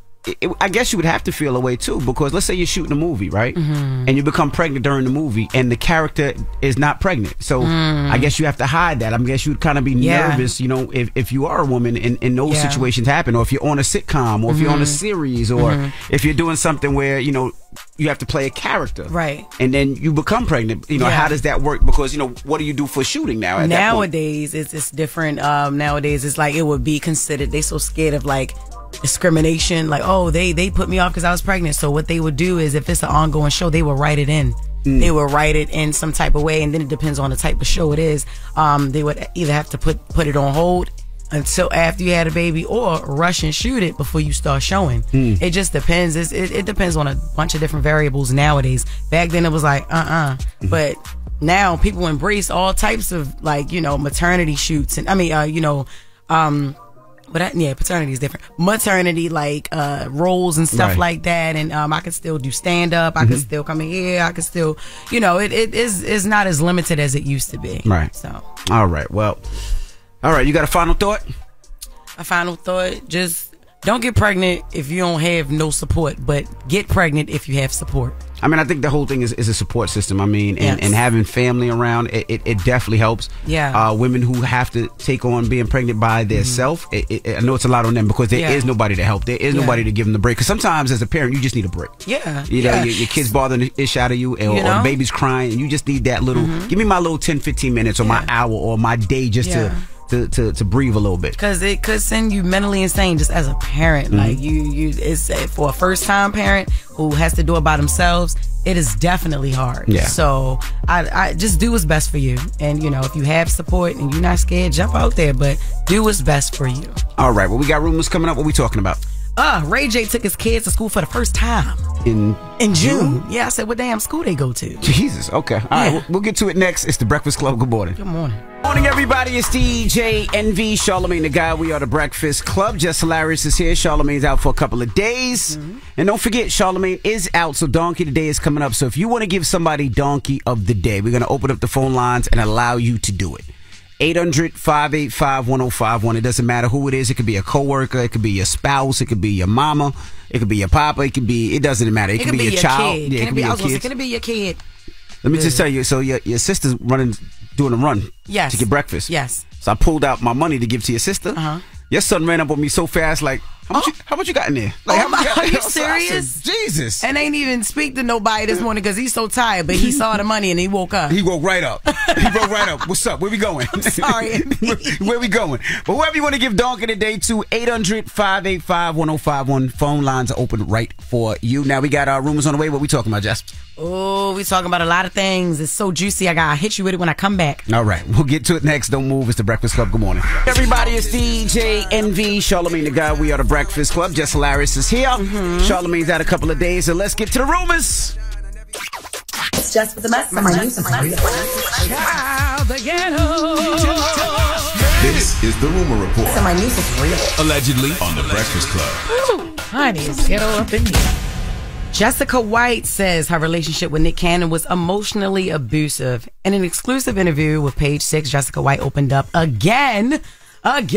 I guess you would have to feel a way too, because let's say you're shooting a movie, right? And you become pregnant during the movie, and the character is not pregnant. So I guess you have to hide that. I guess you'd kind of be nervous, you know, if you are a woman and those situations happen, or if you're on a sitcom, or if you're on a series, or if you're doing something where, you know, you have to play a character, right? And then you become pregnant. You know, how does that work? Because, you know, what do you do for shooting now? Nowadays, it's different. Nowadays, it's like it would be considered. They so scared of like discrimination, like, oh, they put me off because I was pregnant. So what they would do is, if it's an ongoing show, they would write it in. They would write it in some type of way, and then it depends on the type of show it is. They would either have to put it on hold until after you had a baby, or rush and shoot it before you start showing. It just depends. It depends on a bunch of different variables nowadays. Back then it was like but now people embrace all types of, like, you know, maternity shoots, and paternity is different. Maternity, like roles and stuff like that, and I can still do stand up. I can still come in here. I can still, you know, it is not as limited as it used to be. Right. So. All right. Well. All right. You got a final thought? A final thought: just don't get pregnant if you don't have no support, but get pregnant if you have support. I mean, I think the whole thing is a support system. I mean, and having family around, it definitely helps. Yeah. Women who have to take on being pregnant by themselves, I know it's a lot on them, because there is nobody to help. There is nobody to give them the break. Because sometimes as a parent, you just need a break. Yeah. You know, your kid's bothering the ish out of you, or the baby's crying, and you just need that little, give me my little 10, 15 minutes, or my hour, or my day just to breathe a little bit, because it could send you mentally insane just as a parent. Like it's for a first time parent who has to do it by themselves. It is definitely hard. So I just do what's best for you, and you know, if you have support and you're not scared, jump out there, but do what's best for you. All right, well, we got rumors coming up. What we talking about? Ray J took his kids to school for the first time. In June? Yeah, I said, what damn school they go to? Jesus, okay. All right, we'll get to it next. It's The Breakfast Club. Good morning. Good morning. Morning, everybody. It's DJ NV, Charlamagne the Guy. We are The Breakfast Club. Jess Hilarious is here. Charlamagne's out for a couple of days. And don't forget, Charlamagne is out, so Donkey Today is coming up. So if you want to give somebody Donkey of the Day, we're going to open up the phone lines and allow you to do it. 800-585-1051. It doesn't matter who it is. It could be a coworker. It could be your spouse. It could be your mama. It could be your papa. It doesn't matter. It could be your child. Kid. Yeah, it could be your kid. Can it be your kid? Let me just tell you. So your sister's doing a run. Yes. To get breakfast. Yes. So I pulled out my money to give to your sister. Your son ran up on me so fast, like, how much you got in there? Like, are you serious? Said, Jesus. And ain't even speak to nobody this morning because he's so tired, but he saw the money and he woke up. He woke right up. What's up? Where we going? I'm sorry. Where we going? But whoever you want to give Donkey Today to, 800-585-1051. Phone lines are open right for you. Now we got our rumors on the way. What we talking about, Jess? Oh, we talking about a lot of things. It's so juicy. I gotta hit you with it when I come back. All right. We'll get to it next. Don't move. It's The Breakfast Club. Good morning. Everybody, it's DJ NV, Charlamagne the Guy. We are The Breakfast Club. Jess Hilarious is here. Charlamagne's out a couple of days, so let's get to the rumors. It's Jess with the mess. Some I knew, some I real. Child, the ghetto. This is the Rumor Report. Some I knew, some real. Allegedly on The Breakfast Club. Ooh, honey, it's ghetto up in here. Jessica White says her relationship with Nick Cannon was emotionally abusive. In an exclusive interview with Page 6, Jessica White opened up again about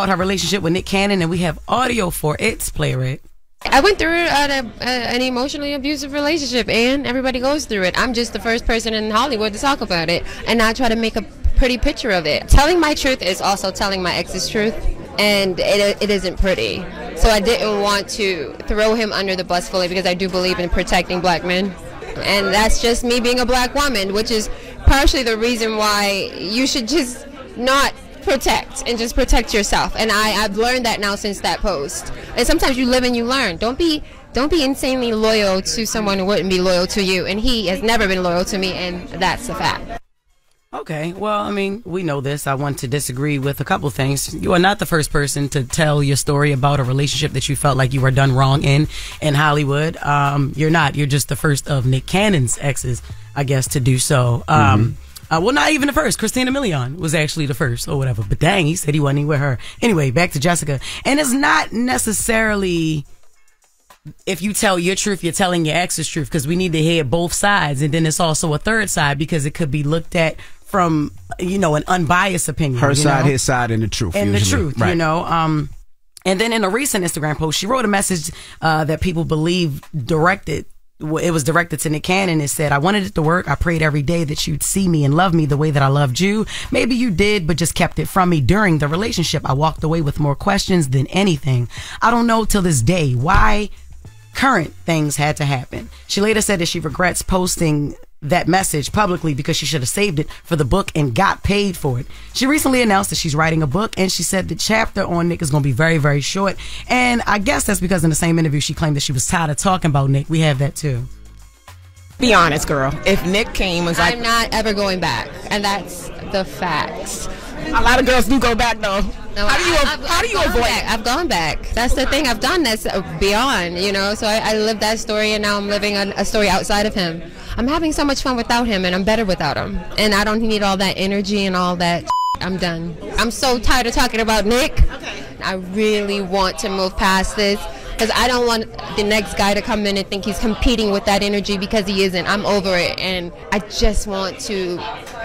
her relationship with Nick Cannon, and we have audio for it. Play it. I went through an emotionally abusive relationship, and everybody goes through it. I'm just the first person in Hollywood to talk about it, and I try to make a pretty picture of it. Telling my truth is also telling my ex's truth, and it isn't pretty. So I didn't want to throw him under the bus fully because I do believe in protecting black men. And that's just me being a black woman, which is partially the reason why you should just not protect and just protect yourself. And I've learned that now since that post. And sometimes you live and you learn. Don't be insanely loyal to someone who wouldn't be loyal to you. And he has never been loyal to me, and that's a fact. Okay, well, I mean, we know this. I want to disagree with a couple things. You are not the first person to tell your story about a relationship that you felt like you were done wrong in Hollywood. You're not. You're just the first of Nick Cannon's exes, I guess, to do so. Well, not even the first. Christina Milian was actually the first or whatever. But dang, he said he wasn't even with her. Anyway, back to Jessica. And it's not necessarily... if you tell your truth, you're telling your ex's truth, because we need to hear both sides. And then it's also a third side, because it could be looked at from, an unbiased opinion. Her side, his side, and the truth. And usually. The truth, right. And then in a recent Instagram post, she wrote a message that people believe it was directed to Nick Cannon. It said, "I wanted it to work. I prayed every day that you'd see me and love me the way that I loved you. Maybe you did, but just kept it from me during the relationship. I walked away with more questions than anything. I don't know till this day why current things had to happen." She later said that she regrets posting that message publicly because she should have saved it for the book and got paid for it. She recently announced that she's writing a book, and she said the chapter on Nick is going to be very, very short. And I guess that's because in the same interview she claimed that she was tired of talking about Nick. We have that too. Be honest, girl. If Nick came was like, I'm not ever going back, and that's the facts. A lot of girls do go back though. No, how do you avoid it? I've gone back. That's the thing. I've done that's beyond, So I lived that story, and now I'm living a story outside of him. I'm having so much fun without him, and I'm better without him. And I don't need all that energy and all that. I'm done. I'm so tired of talking about Nick. Okay. I really want to move past this, because I don't want the next guy to come in and think he's competing with that energy, because he isn't. I'm over it, and I just want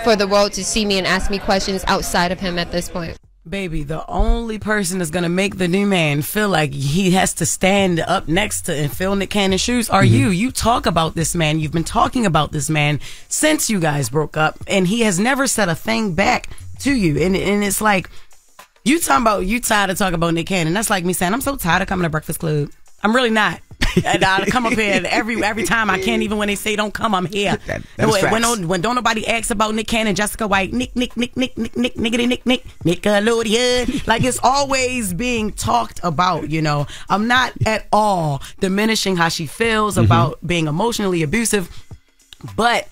for the world to see me and ask me questions outside of him at this point. Baby, the only person that's going to make the new man feel like he has to stand up next to and fill Nick Cannon's shoes are you. You talk about this man. You've been talking about this man since you guys broke up, and he has never said a thing back to you. And it's like, you talking about you tired of talking about Nick Cannon. That's like me saying, I'm so tired of coming to Breakfast Club. I'm really not. And I come up here every time I can, even when they say don't come, I'm here. When don't nobody ask about Nick Cannon, Jessica White, Nick, Nickelodeon. Like, it's always being talked about, I'm not at all diminishing how she feels about being emotionally abusive, but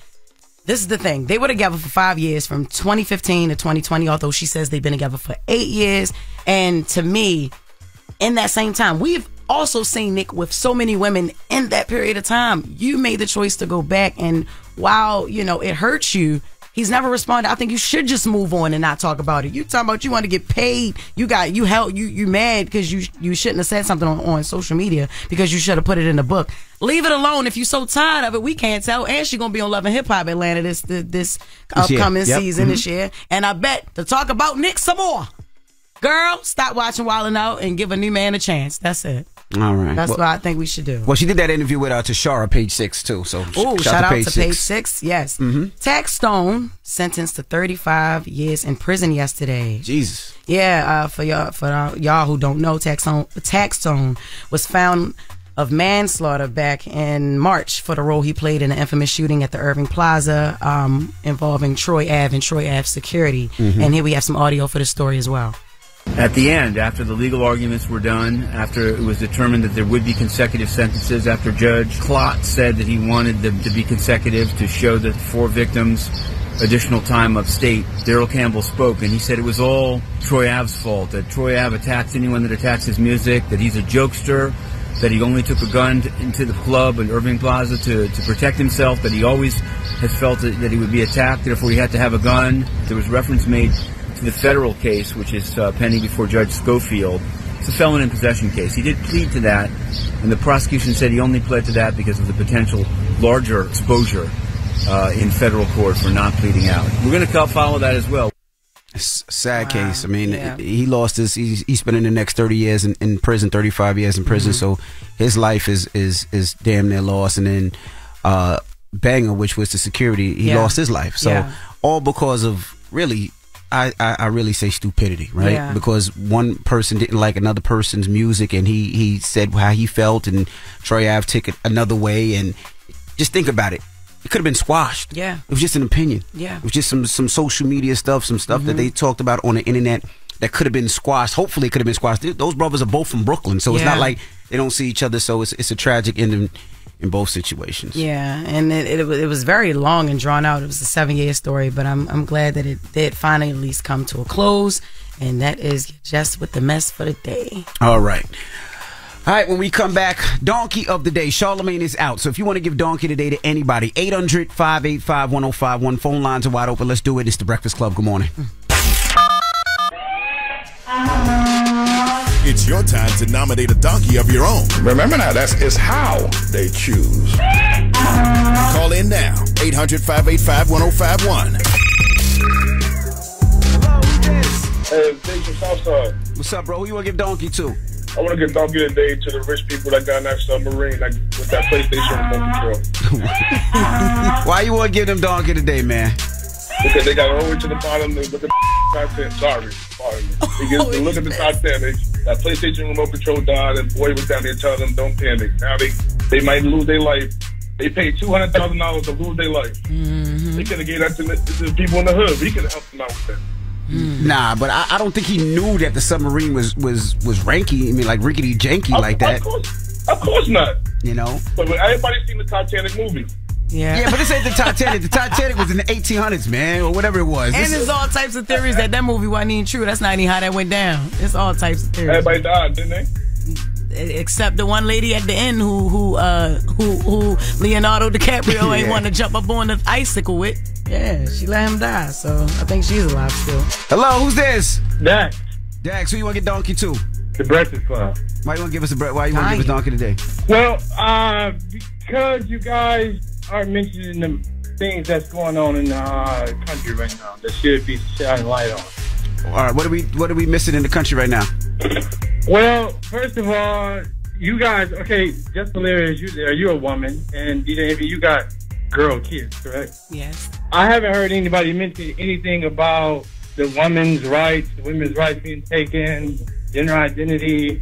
this is the thing. They were together for 5 years, from 2015 to 2020, although she says they've been together for 8 years. And to me, in that same time. We've also seen Nick with so many women in that period of time. You made the choice to go back, and while, you know, it hurts you, he's never responded. I think you should just move on and not talk about it. You talking about you want to get paid. You mad because you shouldn't have said something on social media because you should have put it in the book. Leave it alone. If you're so tired of it, we can't tell. And she's gonna be on Love and Hip Hop Atlanta this upcoming season this year. And I bet to talk about Nick some more. Girl, stop watching Wildin' Out and give a new man a chance. That's it. All right. That's what I think we should do. Well, she did that interview with Tashara, Page 6, too. So shout out to Page 6. Yes. Tax Stone sentenced to 35 years in prison yesterday. Jesus. Yeah. For y'all who don't know, Tax Stone was found of manslaughter back in March for the role he played in the infamous shooting at the Irving Plaza involving Troy Ave and Troy Ave security. And here we have some audio for the story as well. At the end, after the legal arguments were done, after it was determined that there would be consecutive sentences, after Judge Klott said that he wanted them to be consecutive to show the 4 victims additional time upstate, Daryl Campbell spoke, and he said it was all Troy Ave's fault, that Troy Ave attacks anyone that attacks his music, that he's a jokester, that he only took a gun into the club in Irving Plaza to protect himself, that he always has felt that he would be attacked, therefore he had to have a gun. There was reference made to the federal case, which is pending before Judge Schofield. It's a felon in possession case. He did plead to that, and the prosecution said he only pled to that because of the potential larger exposure in federal court for not pleading out. We're going to follow that as well. It's a sad case. I mean, he lost his. He's spending the next 30 years in prison, 35 years in prison. So his life is damn near lost. And then Banger, which was the security, he lost his life. So all because of really, I really say stupidity, right? Yeah. Because one person didn't like another person's music, and he said how he felt, and Troy Ave took it another way. And just think about it. It could have been squashed. Yeah. It was just an opinion. Yeah. It was just some social media stuff, some stuff that they talked about on the internet that could have been squashed. Hopefully it could have been squashed. Those brothers are both from Brooklyn, so it's not like they don't see each other. So it's a tragic ending in both situations. Yeah, and it was very long and drawn out. It was a 7-year story, but I'm glad that it did finally at least come to a close. And that is Jess with the mess for the day. All right. All right, when we come back, Donkey of the Day. Charlamagne is out. So if you want to give Donkey of the Day to anybody, 800-585-1051. Phone lines are wide open. Let's do it. It's The Breakfast Club. Good morning. It's your time to nominate a donkey of your own. Remember now, it's how they choose. Call in now. 800-585-1051. Hey, thanks for Southside. What's up, bro? Who you want to give Donkey to? I want to give Donkey today to the rich people that got in that submarine, like with that PlayStation remote control. Why you want to give them Donkey today, man? Because they got all the way to the bottom. Look at the top 10. Sorry, pardon me. They look at the top 10. That PlayStation remote control died, and boy was down there telling them, "Don't panic." Now they might lose their life. They paid $200,000 to lose their life. They could have gave that to the people in the hood. We could have helped them out with that. Nah, but I don't think he knew that the submarine was ranky. I mean, like rickety janky like that. Of course not. You know. But everybody's seen the Titanic movie. Yeah, but this ain't the Titanic. The Titanic was in the 1800s, man, or whatever it was. And there's all types of theories that movie wasn't even true. That's not even how that went down. It's all types of theories. Everybody died, didn't they? Except the one lady at the end who Leonardo DiCaprio ain't want to jump up on the icicle with. Yeah, she let him die, so I think she's alive still. Hello, who's this? Dax. Dax, who you want to get Donkey to? The Breakfast Club. Why you want to give us Why you want to give us Donkey today? Well, because you guys are mentioning the things that's going on in the country right now that should be shining light on. All right, what are we missing in the country right now? Well, first of all, you guys, okay, just hilarious. You're a woman, and you got girl kids, correct? Yes. I haven't heard anybody mention anything about the women's rights being taken, gender identity.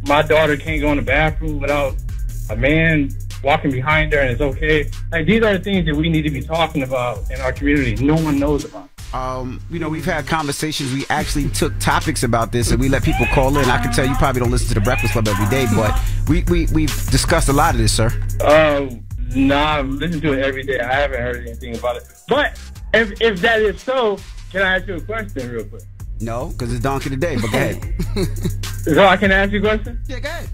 My daughter can't go in the bathroom without a man walking behind her, and it's okay. Like, these are the things that we need to be talking about in our community. No one knows about. We've had conversations. We actually took topics about this, and we let people call in. I can tell you probably don't listen to the Breakfast Club every day, but we've discussed a lot of this, sir. Nah, I listen to it every day. I haven't heard anything about it. But if that is so, can I ask you a question real quick? No, because it's donkey today, but go ahead. So I can ask you a question? Yeah, go ahead.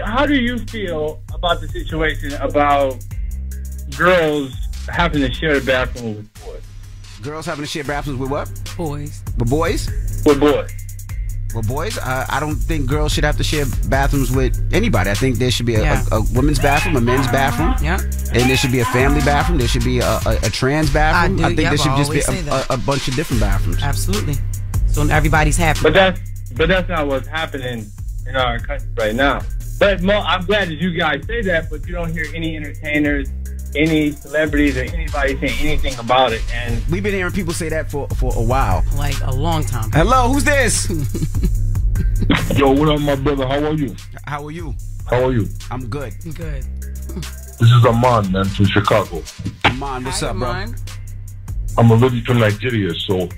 How do you feel about the situation about girls having to share the bathroom with boys? Girls having to share bathrooms with what? Boys. With boys? With boys. With boys? I don't think girls should have to share bathrooms with anybody. I think there should be a women's bathroom, a men's bathroom. Yeah. And there should be a family bathroom. There should be a trans bathroom. I think there should just be a bunch of different bathrooms. Absolutely. So everybody's happy. But that's not what's happening in our country right now. But I'm glad that you guys say that, but you don't hear any entertainers, any celebrities, or anybody saying anything about it. And we've been hearing people say that for a while. Like a long time. Hello, who's this? Yo, what up, my brother? How are you? How are you? How are you? I'm good. Good. This is Aman, man, from Chicago. Aman, what's up, bro? I'm originally from Nigeria, so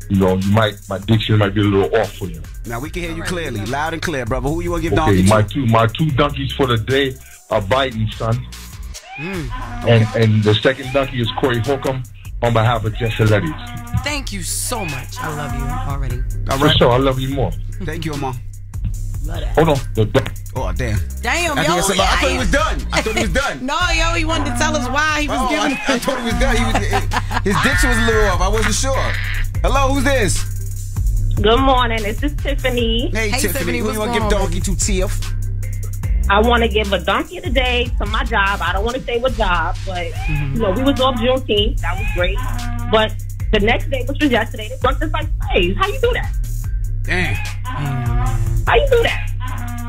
my diction might be a little off for you. Now we can hear you clearly, loud and clear, brother. Who you want to give donkey to? My two donkeys for the day are Biden's son. And the second donkey is Corey Holcomb on behalf of Jess. Thank you so much. I love you already. All right. For sure, I love you more. Thank you, Aman. Hold on. Oh, damn. Damn, I thought he was done. I thought he was done. No, yo, he wanted to tell us why he was giving. I thought he was done. His diction was a little off. I wasn't sure. Hello, who's this? Good morning. This is Tiffany. Hey Tiffany. Who you want to give donkey to, Tiff? I want to give a donkey today to my job. I don't want to say what job, but we was off Juneteenth. That was great. But the next day, which was yesterday, they worked us like slaves. How you do that? Damn. How you do that?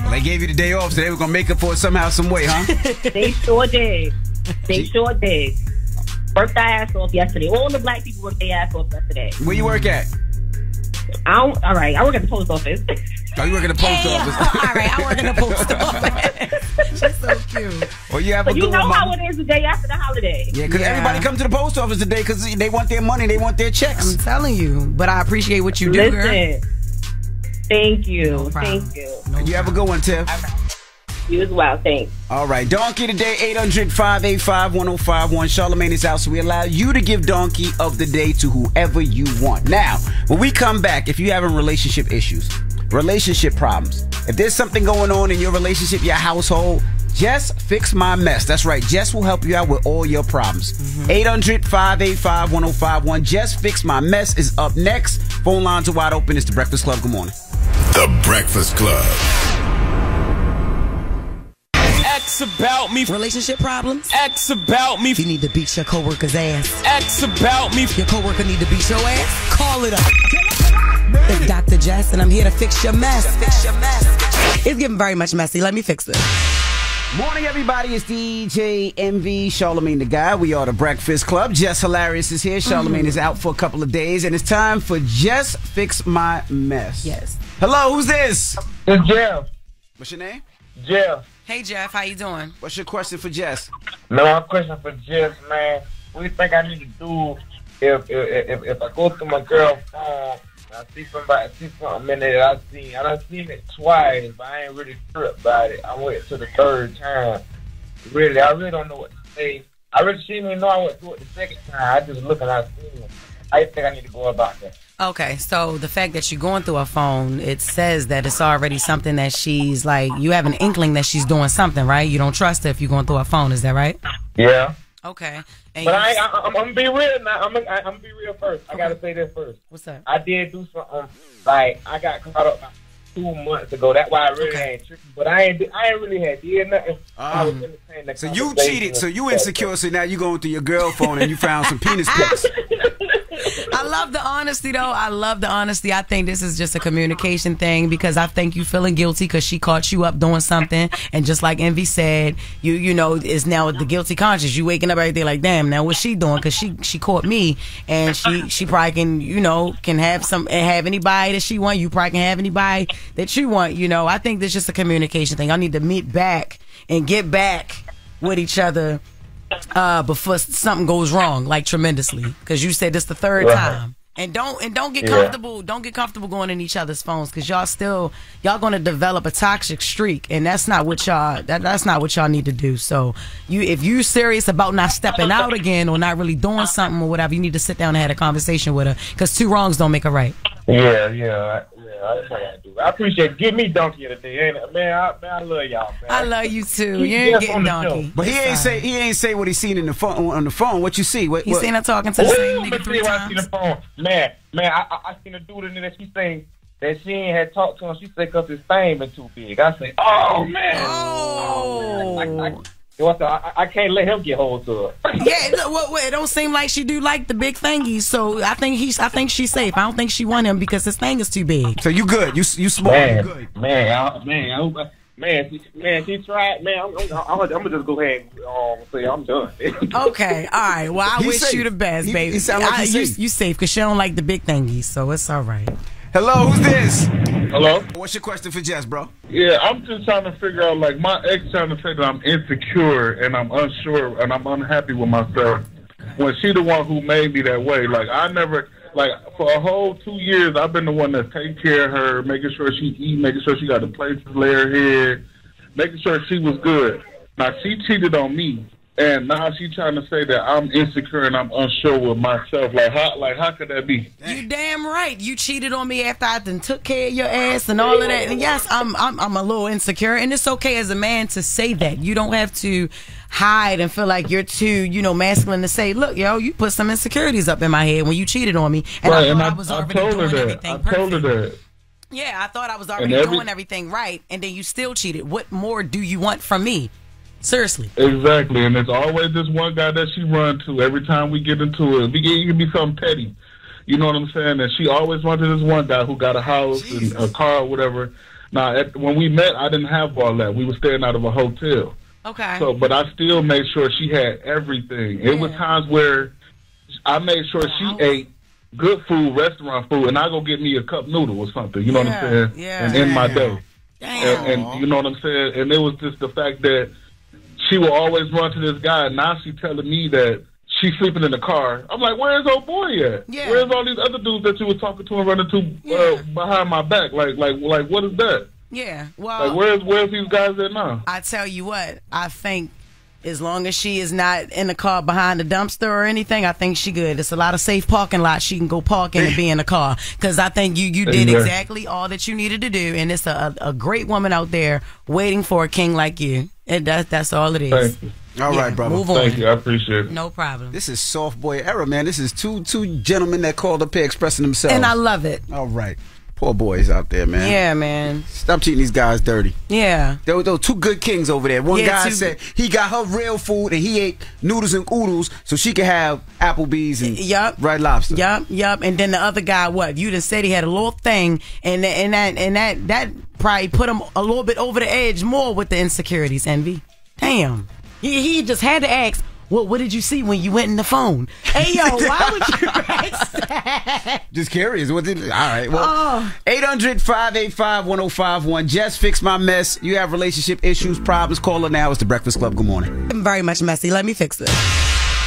Well, they gave you the day off, so they were gonna make up for it somehow, some way, huh? They sure did. They sure did. Worked our ass off yesterday. All the black people worked their ass off yesterday. Where you work at? All right, I work at the post office. Oh, you work at the post office? All right, I work in the post office. She's so cute. Well, you have but you know how it is the day after the holiday. Yeah, because everybody come to the post office today because they want their money, they want their checks. I'm telling you, but I appreciate what you do, girl. Thank you. No thank you. You have a good one, Tiff. You as well. Thanks. All right. Donkey today, 800-585-1051. Charlamagne is out, so we allow you to give donkey of the day to whoever you want. Now, when we come back, if you're having relationship issues, relationship problems, if there's something going on in your relationship, your household, Jess Fix My Mess. That's right. Jess will help you out with all your problems. 800-585-1051. Jess Fix My Mess is up next. Phone lines are wide open. It's The Breakfast Club. Good morning. The Breakfast Club. X about me. Relationship problems? X about me. You need to beat your coworker's ass. X about me. Your coworker need to beat your ass? Call it up. It's Dr. Jess, and I'm here to fix your mess. It's getting very much messy. Let me fix it. Morning, everybody. It's DJ MV, Charlamagne the Guy. We are The Breakfast Club. Jess Hilarious is here. Charlamagne is out for a couple of days, and it's time for Jess Fix My Mess. Yes. Hello, who's this? It's Jeff. What's your name? Jeff. Hey, Jeff. How you doing? What's your question for Jess? No, my question for Jess, man. What do you think I need to do if I go through my girl's phone, I see something in there I done seen it twice, but I ain't really sure about it. I went to the third time. I really don't know what to say. I really didn't even know I went through it the second time. I just looking at it. I think I need to go about that. Okay, so the fact that you're going through her phone, it says that it's already something that she's like, you have an inkling that she's doing something, right? You don't trust her if you're going through her phone, is that right? Yeah. Okay. And but I'm gonna be real now. I'm gonna be real first. I gotta say this first. What's that? I did do something like I got caught up about 2 months ago. That's why I really ain't tripping. But I ain't really had did nothing. I was entertaining the so you cheated. So you insecure. So now you going through your girl phone and you found some penis pics. I love the honesty, though. I love the honesty. I think this is just a communication thing because I think you feeling guilty because she caught you up doing something. And just like Envy said, you know, is now the guilty conscience. You waking up every day like, damn, now what's she doing? Because she caught me, and she probably can, you know, can have anybody that she want. You probably can have anybody that you want. You know, I think this is just a communication thing. I need to meet back and get back with each other before something goes wrong, like tremendously, because you said this the third time. And don't get comfortable. Don't get comfortable going in each other's phones, because y'all gonna develop a toxic streak, and that's not what y'all that's not what y'all need to do. So if you serious about not stepping out again or not really doing something or whatever, you need to sit down and have a conversation with her, because 2 wrongs don't make a right. Yeah. That's what I do. I appreciate it. Give me donkey of the day, ain't it? Man, I love y'all, man. I love you too. You ain't getting donkey. But he ain't say what he seen in the phone on the phone. What you see? He seen her talking to the same nigga 3 times. I seen the phone. Man, I seen a dude in there that she saying that she ain't had talked to him. She said because his fame been too big. I say, oh man. I can't let him get hold to her. Yeah, it don't seem like she do like the big thingies. So I think she's safe. I don't think she want him because his thing is too big. So you good? You smart? Man, you good? Man, she tried. Man, I'm gonna just go ahead and say I'm done. Okay, all right. Well, I wish you the best, baby. He sound like you safe because she don't like the big thingies, so it's all right. Hello, who's this? Hello? What's your question for Jess, bro? Yeah, I'm just trying to figure out, like, my ex trying to say that I'm insecure and I'm unsure and I'm unhappy with myself when she the one who made me that way. Like, I never, like, for a whole 2 years, I've been the one that take care of her, making sure she eat, making sure she got a place to lay her head, making sure she was good. Now, she cheated on me. And now she trying to say that I'm insecure and I'm unsure with myself. Like how could that be? You damn right. You cheated on me after I done took care of your ass and all of that. And yes, I'm a little insecure, and it's okay as a man to say that. You don't have to hide and feel like you're too, masculine to say, look, yo, you put some insecurities up in my head when you cheated on me. And right, I was already doing everything perfect. I told her that. Yeah, I thought I was already doing everything right, and then you still cheated. What more do you want from me? Seriously. Exactly, and there's always this one guy that she run to every time we get into it. It can be something petty. You know what I'm saying? And she always wanted this one guy who got a house and a car or whatever. Now, when we met, I didn't have all that. We were staying out of a hotel. Okay. So, but I still made sure she had everything. It was times where I made sure she ate good food, restaurant food, and I go get me a cup noodle or something. You know what I'm saying? Yeah. And end my day. And you know what I'm saying? And it was just the fact that she will always run to this guy. Now she's telling me that she's sleeping in the car. I'm like, where's old boy at? Yeah. Where's all these other dudes that you was talking to and running to behind my back? Like, what is that? Yeah. Well, like, where's these guys at now? I tell you what, I think as long as she is not in the car behind the dumpster or anything, I think she good. It's a lot of safe parking lots she can go park in and be in the car. Because I think you did exactly all that you needed to do, and it's a great woman out there waiting for a king like you. And that's all it is. Thank you. All right, brother. Move on. Thank you. I appreciate it. No problem. This is soft boy era, man. This is two gentlemen that called up here expressing themselves. And I love it. All right. Poor boys out there, man. Yeah, man. Stop treating these guys dirty. Yeah. There were two good kings over there. One guy said he got her real food and he ate noodles and oodles so she could have Applebee's and Red Lobster. Yup. And then the other guy, you done said he had a little thing, and that probably put him a little bit over the edge more with the insecurities, Envy. Damn. He just had to ask, what did you see when you went in the phone? Hey, yo, why would you ask that? Just curious. All right. Well, 800-585-1051. Jess, fix my mess. You have relationship issues, problems. Call her now. It's The Breakfast Club. Good morning. I'm very much messy. Let me fix this.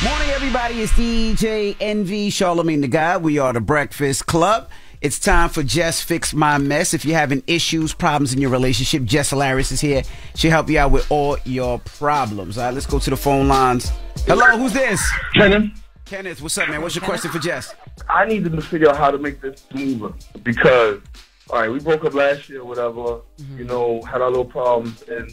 Morning, everybody. It's DJ Envy, Charlamagne the Guy. We are The Breakfast Club. It's time for Jess Fix My Mess. If you're having issues, problems in your relationship, Jess Hilarious is here. She'll help you out with all your problems. All right, let's go to the phone lines. Hello, who's this? Kenneth, what's up, man? What's your question for Jess? I need to figure out how to make this smoother because, all right, we broke up last year or whatever, had our little problems. And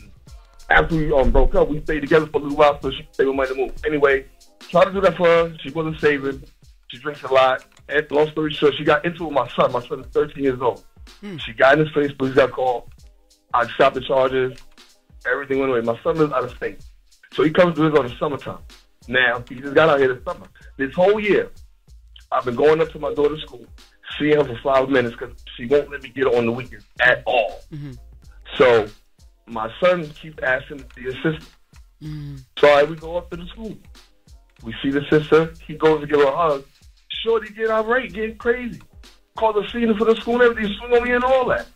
after we broke up, we stayed together for a little while so she could save money to move. Anyway, tried to do that for her. She wasn't saving. She drinks a lot. And long story short, she got into it with my son. My son is 13 years old. She got in his face, police got called. I stopped the charges. Everything went away. My son lives out of state. So he comes to visit in the summertime. Now, he just got out here this summer. This whole year, I've been going up to my daughter's school, seeing her for 5 minutes because she won't let me get her on the weekends at all. So my son keeps asking to see his sister. So we go up to the school. We see the sister. He goes to give her a hug. Shorty get irate, getting crazy. Called the senior for the school and everything, swing on me and all that.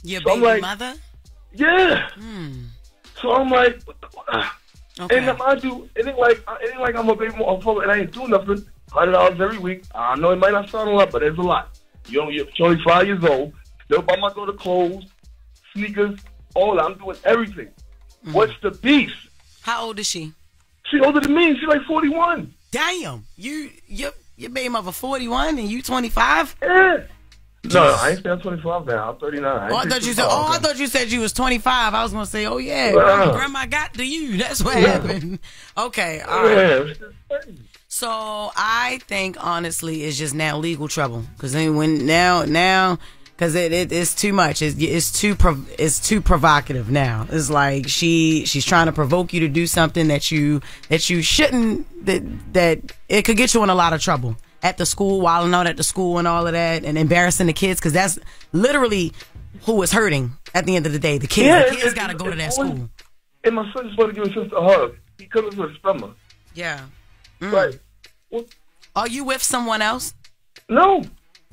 Your baby mother? Yeah. So I'm like, okay. And mind you, it ain't like I'm a baby motherfucker and I ain't doing nothing. $100 every week. I know it might not sound a lot, but it's a lot. You're only 5 years old. Still buy my daughter clothes, sneakers, all that. I'm doing everything. What's the beef? How old is she? She older than me. She's like 41. Damn. Your baby mother 41 and you 25? Yeah. No, I ain't say I'm 25 now. I'm 39. I thought you said you was 25. I was gonna say, oh yeah, grandma got to you. That's what happened. Okay, all right. So I think honestly, it's just now legal trouble because because it's too much. It's too provocative now. It's like she's trying to provoke you to do something that you shouldn't. That it could get you in a lot of trouble. At the school, wilding out at the school and all of that, and embarrassing the kids, because that's literally who is hurting at the end of the day. The kids, Yeah, the kids got to go to that school. And my son just wanted to give his sister a hug. He couldn't with his stomach. Yeah. Right. Are you with someone else? No.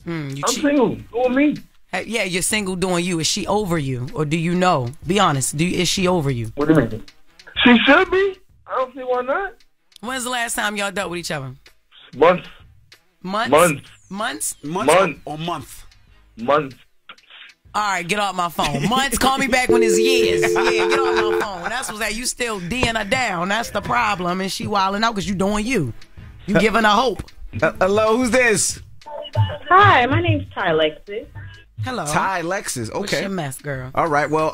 I'm single. Doing me. Yeah, you're single doing you. Is she over you? Or do you know? Be honest. Is she over you? What do you mean? She should be. I don't see why not. When's the last time y'all dealt with each other? Months. Months? Months. Or month? Months. All right, get off my phone. Months, call me back when it's years. Yeah, get off my phone. That's what's that. You still D'ing her down. That's the problem. And she wilding out because you doing you. You giving her hope. Hello, who's this? Hi, my name's Ty Lexus. Hello. Ty Lexus. Okay. What's your mess, girl? All right. Well,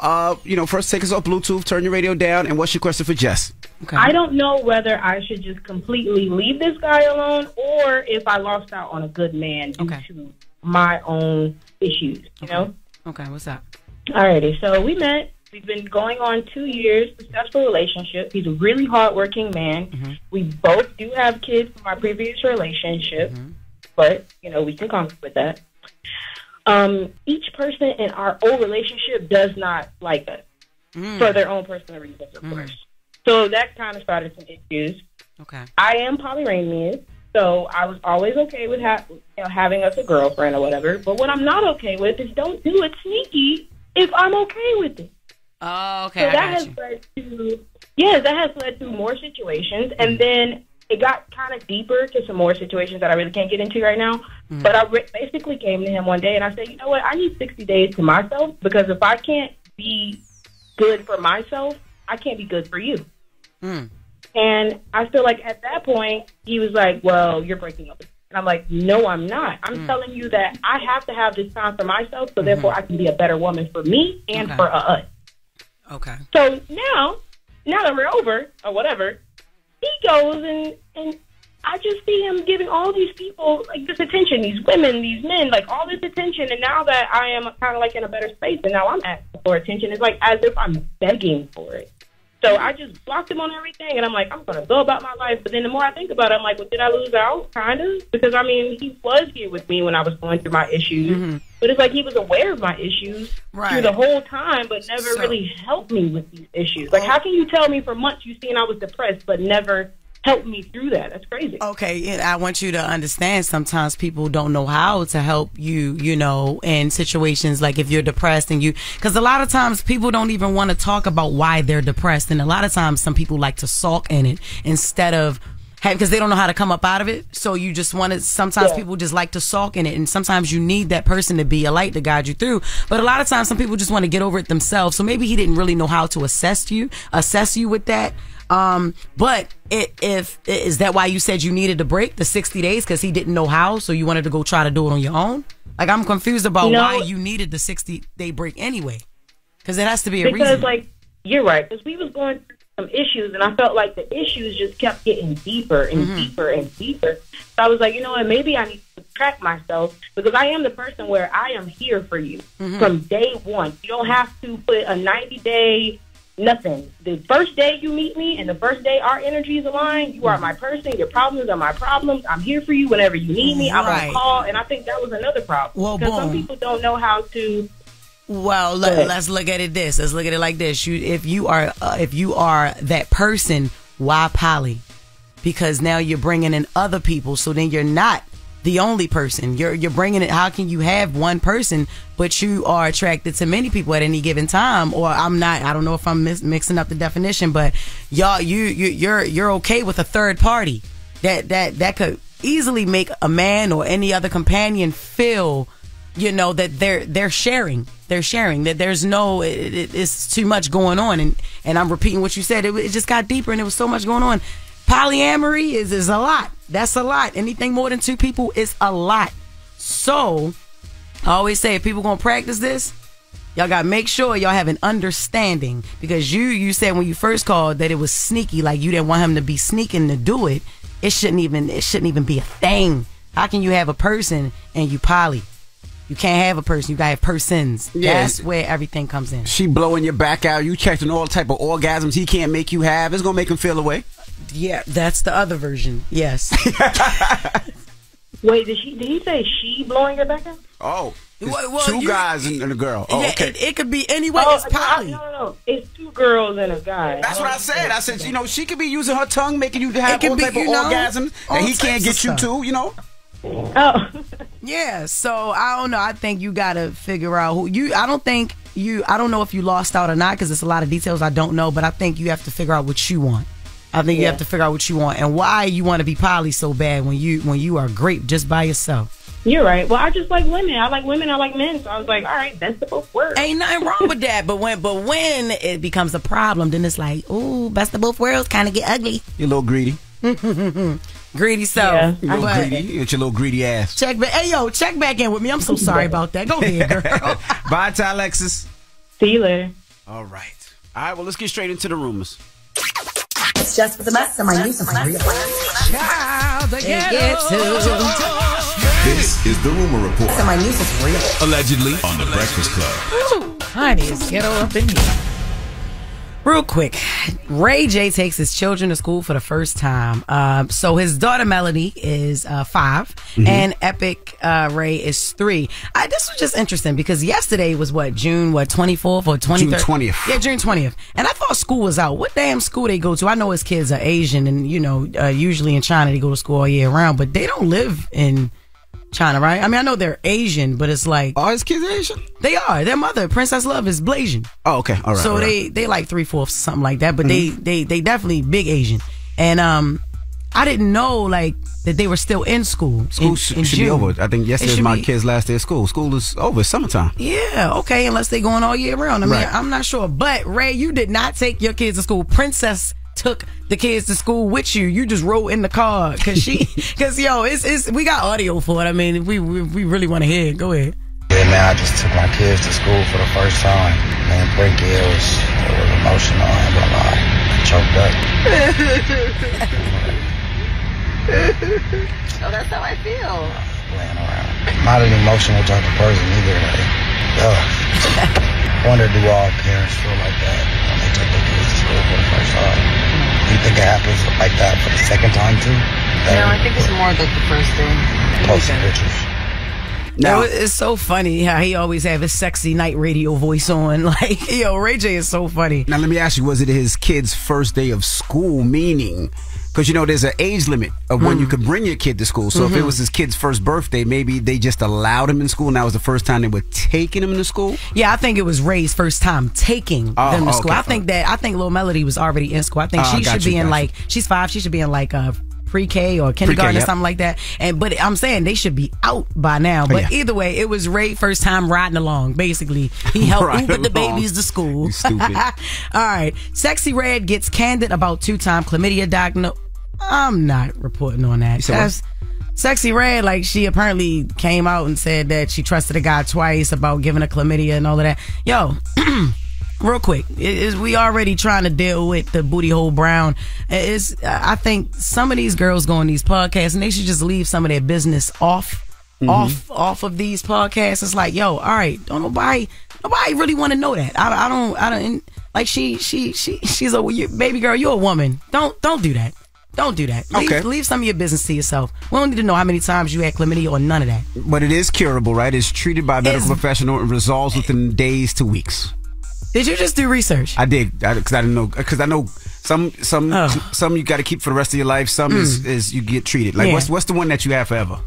first take us off Bluetooth, turn your radio down, and what's your question for Jess? Okay. I don't know whether I should just completely leave this guy alone or if I lost out on a good man due to my own issues, you know? Okay, what's up? Alrighty, so we met. We've been going on 2 years, successful relationship. He's a really hardworking man. Mm-hmm. We both do have kids from our previous relationship, but, we can conquer with that. Each person in our old relationship does not like us for their own personal reasons, of course. So that kind of started some issues. Okay. I am polyamorous, so I was always okay with having us a girlfriend or whatever. But what I'm not okay with is don't do it sneaky if I'm okay with it. Oh, okay. So that has led to more situations, and then it got kind of deeper to some more situations that I really can't get into right now. But I basically came to him one day and I said, you know what? I need 60 days to myself because if I can't be good for myself, I can't be good for you. And I feel like at that point, he was like, well, you're breaking up. And I'm like, no, I'm not. I'm telling you that I have to have this time for myself so therefore I can be a better woman for me and for us. Okay. So now that we're over or whatever, he goes and I just see him giving all these people like this attention, these women, these men, like all this attention. And now that I am kind of like in a better space and now I'm asking for attention, it's like as if I'm begging for it. So I just blocked him on everything and I'm like, I'm going to go about my life. But then the more I think about it, I'm like, well, did I lose out? Kind of. Because, I mean, he was here with me when I was going through my issues. But it's like he was aware of my issues through the whole time, but never really helped me with these issues. Like, how can you tell me for months you seen I was depressed, but never helped me through that? That's crazy. Okay, and I want you to understand sometimes people don't know how to help you, in situations like if you're depressed and because a lot of times people don't even want to talk about why they're depressed. And a lot of times some people like to sulk in it instead of because they don't know how to come up out of it. So you just want to, sometimes people just like to sulk in it. And sometimes you need that person to be a light to guide you through. But a lot of times some people just want to get over it themselves. So maybe he didn't really know how to assess you with that. But is that why you said you needed to break the 60 days? Because he didn't know how, so you wanted to go try to do it on your own? Like, I'm confused about why you needed the 60-day break anyway. Because it has to be a reason. Because, like, you're right. Because we was going through some issues, and I felt like the issues just kept getting deeper and deeper and deeper. So I was like, you know what, maybe I need to track myself, because I am the person where I am here for you from day one. You don't have to put a 90-day nothing. The first day you meet me and the first day our energies align, you are my person. Your problems are my problems. I'm here for you whenever you need me. I'm on call. And I think that was another problem. Well, because some people don't know how to. Well, let's look at it Let's look at it like this. If you are that person, why poly? Because now you're bringing in other people. So then you're not the only person. You're bringing it. How can you have one person, but you are attracted to many people at any given time? Or I'm not. I don't know if I'm mixing up the definition, but you're okay with a third party that could easily make a man or any other companion feel, that they're sharing. They're sharing, that there's no, it's too much going on. And I'm repeating what you said. It just got deeper and there was so much going on. Polyamory is a lot. That's a lot. Anything more than two people is a lot. So I always say, if people gonna practice this, y'all gotta make sure y'all have an understanding, because you said when you first called that it was sneaky, like you didn't want him to be sneaking to do it. It shouldn't even be a thing. How can you have a person and you poly? You can't have a person. You gotta have persons. Yeah. That's where everything comes in. She blowing your back out. You checking all type of orgasms he can't make you have. It's gonna make him feel away. Yeah, that's the other version. Yes. Wait, did he say she blowing your back out? Oh, two guys and a girl. Oh, yeah, okay. It could be any way. It's poly. No. It's 2 girls and a guy. That's what I said. I said, she could be using her tongue, making you have all type of orgasms that he can't get you to, Oh. Yeah, so I don't know. I think you gotta figure out who you. I don't know if you lost out or not, because there's a lot of details I don't know. But I think you have to figure out what you want. I think you have to figure out what you want and why you want to be poly so bad when you are great just by yourself. You're right. Well, I just like women. I like women. I like men. So I was like, all right, best of both worlds. Ain't nothing wrong with that. But when it becomes a problem, then it's like, ooh, best of both worlds kind of get ugly. You're a little greedy. Greedy self. Yeah, greedy. It's your little greedy ass. Check back in with me. I'm so sorry about that. Go ahead, girl. Bye, Ty Alexis. See you later. All right. Well, let's get straight into the rumors. It's just for the mess, and my niece is real. Child, This is the rumor report. So my niece is real. Allegedly on the Breakfast Club. Ooh, honey, it's ghetto up in here. Real quick, Ray J takes his children to school for the first time. So his daughter Melody is 5, and Epic Ray is 3. This was just interesting because yesterday was June 24th or 23rd? June 20th. Yeah, June 20th. And I thought school was out. What damn school they go to? I know his kids are Asian, and usually in China they go to school all year round, but they don't live in China, right? I mean, I know they're Asian, but it's like... Are his kids Asian? They are. Their mother, Princess Love, is Blasian. Oh, okay. All right. So they like 3/4, something like that, but they definitely big Asian. And I didn't know that they were still in school. School should be over. I think yesterday's my kids' last day of school. School is over. It's summertime. Yeah, okay, unless they going all year round. I mean, I'm not sure. But Ray, you did not take your kids to school. Princess took the kids to school with you. You just rode in the car because we got audio for it. I mean, we really want to hear it. Go ahead. Yeah, man, I just took my kids to school for the first time. Man, break it was emotional. I ain't gonna lie. I choked up. Oh, that's how I feel. Playing around. I'm not an emotional type of person either. I wonder, do all parents feel like that when they take their kids to school for the first time? Do you think it happens like that for the second time too? No, I think it's more like the first day. Posting pictures. No, it's so funny how he always have his sexy night radio voice on. Ray J is so funny. Now, let me ask you, was it his kid's first day of school? Meaning, because, there's an age limit of when you could bring your kid to school. So if it was his kid's first birthday, maybe they just allowed him in school. Now it was the first time they were taking him to school? Yeah, I think it was Ray's first time taking them to school. Okay. I think Little Melody was already in school. I think she should be in she's 5. She should be in pre-K or kindergarten or something like that. But I'm saying they should be out by now. But either way, it was Ray first time riding along. Basically, he helped Uber the babies to school. You stupid. All right. Sexy Red gets candid about 2-time chlamydia diagnosis. I'm not reporting on that. That's Sexy Red, she apparently came out and said that she trusted a guy twice about giving her chlamydia and all of that. Yo, real quick, we already trying to deal with the booty hole brown. I think some of these girls go on these podcasts and they should just leave some of their business off of these podcasts. It's like, yo, all right, don't nobody really want to know that. I don't she's a baby girl. You're a woman. Don't do that. Don't do that. Leave some of your business to yourself. We don't need to know how many times you had chlamydia or none of that. But it is curable, right? It's treated by a medical professional and resolves within days to weeks. Did you just do research? I did, because I didn't know. Because I know some you got to keep for the rest of your life. Some is you get treated. What's the one that you have forever?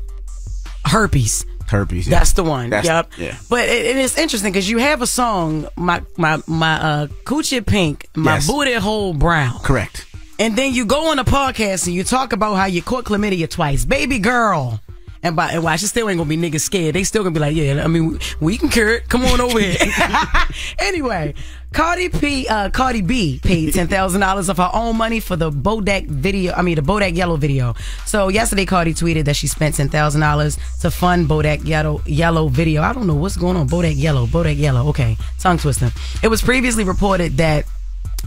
Herpes. Herpes. Yeah. That's the one. Yep. Yeah. But it's interesting because you have a song, my coochie pink, my booty hole brown. Correct. And then you go on a podcast and you talk about how you caught chlamydia twice. Baby girl. And watch, it still ain't gonna be niggas scared. They still gonna be like, yeah, I mean, we can cure it. Come on over here. Anyway, Cardi B paid $10,000 of her own money for the Bodak video. I mean, the Bodak Yellow video. So yesterday, Cardi tweeted that she spent $10,000 to fund Bodak Yellow video. I don't know what's going on. Bodak Yellow. Okay, tongue twister. It was previously reported that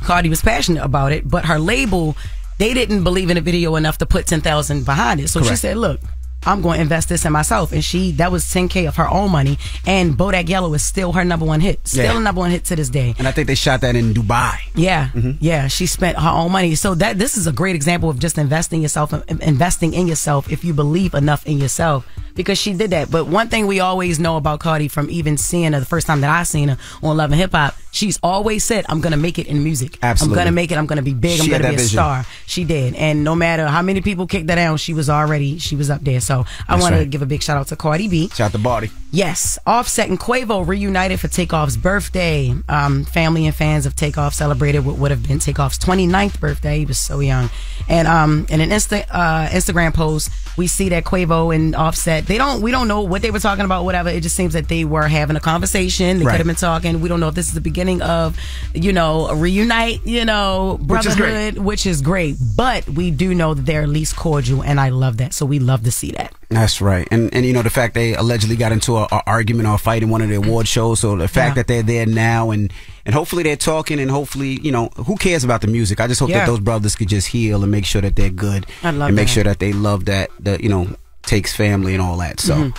Cardi was passionate about it, but her label, they didn't believe in the video enough to put $10,000 behind it. So Correct. She said, look, I'm going to invest this in myself. And that was $10K of her own money. And Bodak Yellow is still her number one hit. Still a number one hit to this day. And I think they shot that in Dubai. Yeah. Mm-hmm. Yeah. She spent her own money. So this is a great example of just investing in yourself if you believe enough in yourself. Because she did that. But one thing we always know about Cardi from even seeing her the first time that I seen her on Love and Hip Hop, she's always said, I'm going to make it in music. Absolutely. I'm going to make it. I'm going to be big. I'm going to be a star. She did. And no matter how many people kicked her down, she was up there. So I want to give a big shout out to Cardi B. Shout out to Barty. Yes. Offset and Quavo reunited for Takeoff's birthday. Family and fans of Takeoff celebrated what would have been Takeoff's 29th birthday. He was so young. And in an Instagram post, we see that Quavo and Offset, we don't know what they were talking about, whatever. It just seems that they were having a conversation. They could have been talking. We don't know if this is the beginning of, a reunite, brotherhood, which is great. But we do know that they're at least cordial, and I love that. So we love to see that. That's right. And the fact they allegedly got into an argument or a fight in one of the award shows. So the fact that they're there now and hopefully they're talking and hopefully, who cares about the music? I just hope that those brothers could just heal and make sure that they're good. And make sure that they love that, takes family and all that. So,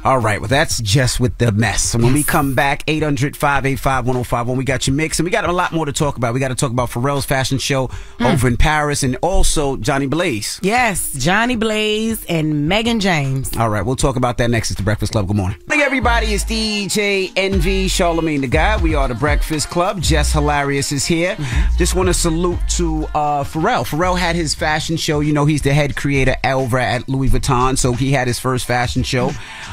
all right. Well, that's just with the mess. So when we come back, 800-585-1051, we got your mix. And we got a lot more to talk about. We got to talk about Pharrell's fashion show over in Paris and also Johnny Blaze. Yes, Johnny Blaze and Megan James. All right. We'll talk about that next. It's The Breakfast Club. Good morning. Hey, everybody. It's DJ NV, Charlamagne the Guy. We are The Breakfast Club. Jess Hilarious is here. Just want to salute to Pharrell. Pharrell had his fashion show. He's the head creator over at Louis Vuitton. So he had his first fashion show.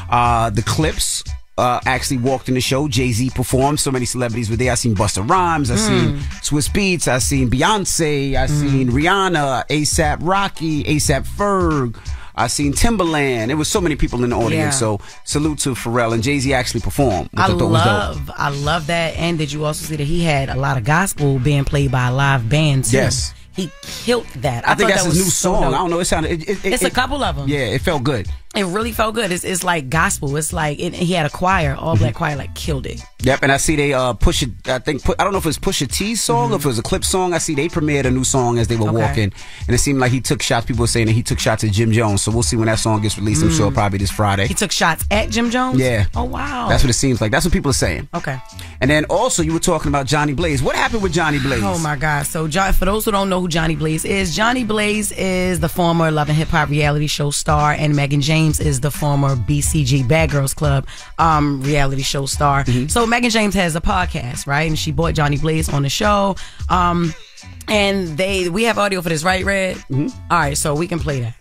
The Clips actually walked in the show. Jay-Z performed. So many celebrities were there. I seen Busta Rhymes. I seen Swiss Beats. I seen Beyonce. I seen Rihanna, ASAP Rocky, ASAP Ferg. I seen Timberland. There was so many people in the audience. So salute to Pharrell, and Jay-Z actually performed. I love that. And did you also see that he had a lot of gospel being played by a live band too? Yes. He killed that. I think that's his new song. I don't know. It sounded. It's a couple of them. Yeah, it felt good. It really felt good. It's like gospel. It's like he had a choir, all black choir, like killed it. Yep, and I see they I don't know if it's Pusha T's song or if it was a Clip song. I see they premiered a new song as they were walking, and it seemed like he took shots. People were saying that he took shots at Jim Jones. So we'll see when that song gets released. I'm sure probably this Friday. He took shots at Jim Jones? Yeah. Oh wow. That's what it seems like. That's what people are saying. Okay. And then also you were talking about Johnny Blaze. What happened with Johnny Blaze? Oh my God. So for those who don't know who Johnny Blaze is the former Love and Hip Hop reality show star, and Megan James is the former BCG Bad Girls Club reality show star. So Megan James has a podcast, right? And she brought Johnny Blaze on the show. And we have audio for this, right, Red? All right, so we can play that.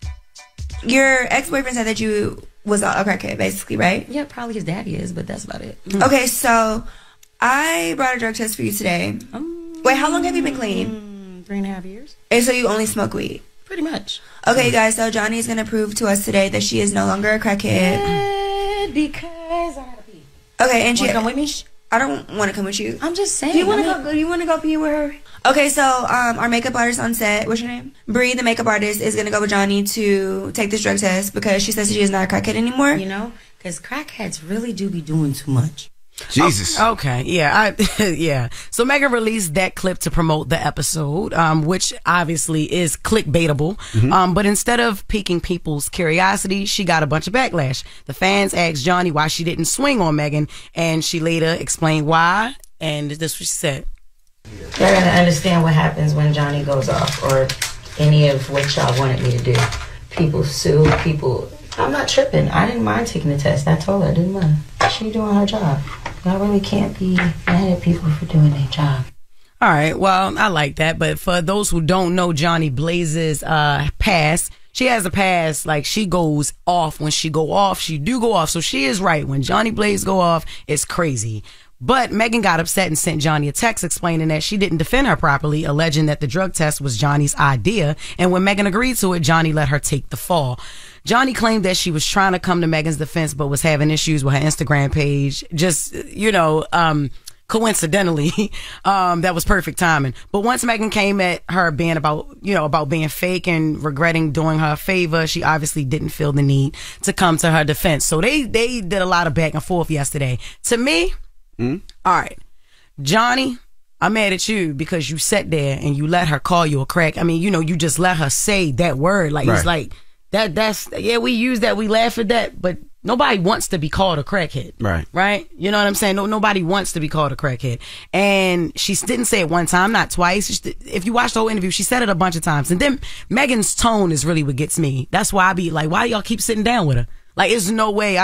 Your ex-boyfriend said that you was a crackhead, basically, right? Yeah, probably his daddy is, but that's about it. Okay, so I brought a drug test for you today. Wait, how long have you been clean? 3.5 years. And so you only smoke weed? Pretty much. Okay, guys, so Johnny's going to prove to us today that she is no longer a crackhead. Because I gotta pee. Okay, and she... Wanna come with me? I don't want to come with you. I'm just saying. You want to go pee with her? Okay, so our makeup artist on set, what's your name? Bree, the makeup artist, is going to go with Johnny to take this drug test because she says she is not a crackhead anymore. Because crackheads really do be doing too much. Jesus. Okay. Yeah. Yeah. So Megan released that clip to promote the episode, which obviously is clickbaitable. But instead of piquing people's curiosity, she got a bunch of backlash. The fans asked Johnny why she didn't swing on Megan, and she later explained why. And this is what she said. You're going to understand what happens when Johnny goes off, or any of what y'all wanted me to do. People sue, I'm not tripping. I didn't mind taking the test. I told her I didn't mind. She doing her job. Y'all really can't be mad at people for doing their job. All right. Well, I like that. But for those who don't know Johnny Blaze's past, she has a past. Like, she goes off. When she go off, she do go off. So she is right. When Johnny Blaze go off, it's crazy. But Megan got upset and sent Johnny a text explaining that she didn't defend her properly, alleging that the drug test was Johnny's idea. And when Megan agreed to it, Johnny let her take the fall. Johnny claimed that she was trying to come to Megan's defense, but was having issues with her Instagram page. Just, coincidentally, that was perfect timing. But once Megan came at her being about being fake and regretting doing her a favor, she obviously didn't feel the need to come to her defense. So they did a lot of back and forth yesterday. To me, all right, Johnny, I'm mad at you because you sat there and you let her call you a crack. I mean, you just let her say that word. Like, It's like, we use that, we laugh at that, but nobody wants to be called a crackhead. Right? You know what I'm saying? Nobody wants to be called a crackhead. And she didn't say it one time, not twice. If you watch the whole interview, she said it a bunch of times. And then Megan's tone is really what gets me. That's why I be like, why do y'all keep sitting down with her? Like, there's no way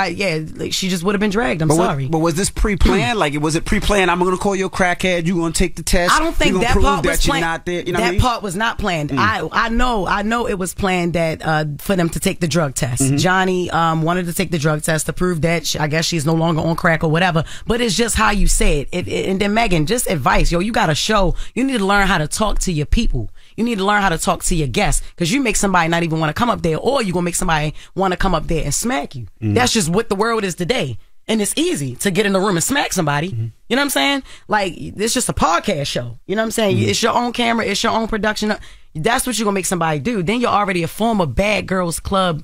she just would have been dragged. I'm sorry. But was this pre-planned? Like, was it pre-planned? I'm going to call you a crackhead. You going to take the test. I don't think that part was planned. Not there. You know that part was not planned. I know it was planned that for them to take the drug test. Johnny wanted to take the drug test to prove that I guess she's no longer on crack or whatever. But it's just how you say it. And then Megan, just advice. You got to show. You need to learn how to talk to your people. You need to learn how to talk to your guests, because you make somebody not even want to come up there, or you're going to make somebody want to come up there and smack you. That's just what the world is today. And it's easy to get in the room and smack somebody. You know what I'm saying? Like, it's just a podcast show. You know what I'm saying? It's your own camera. It's your own production. That's what you're going to make somebody do. Then you're already a former Bad Girls Club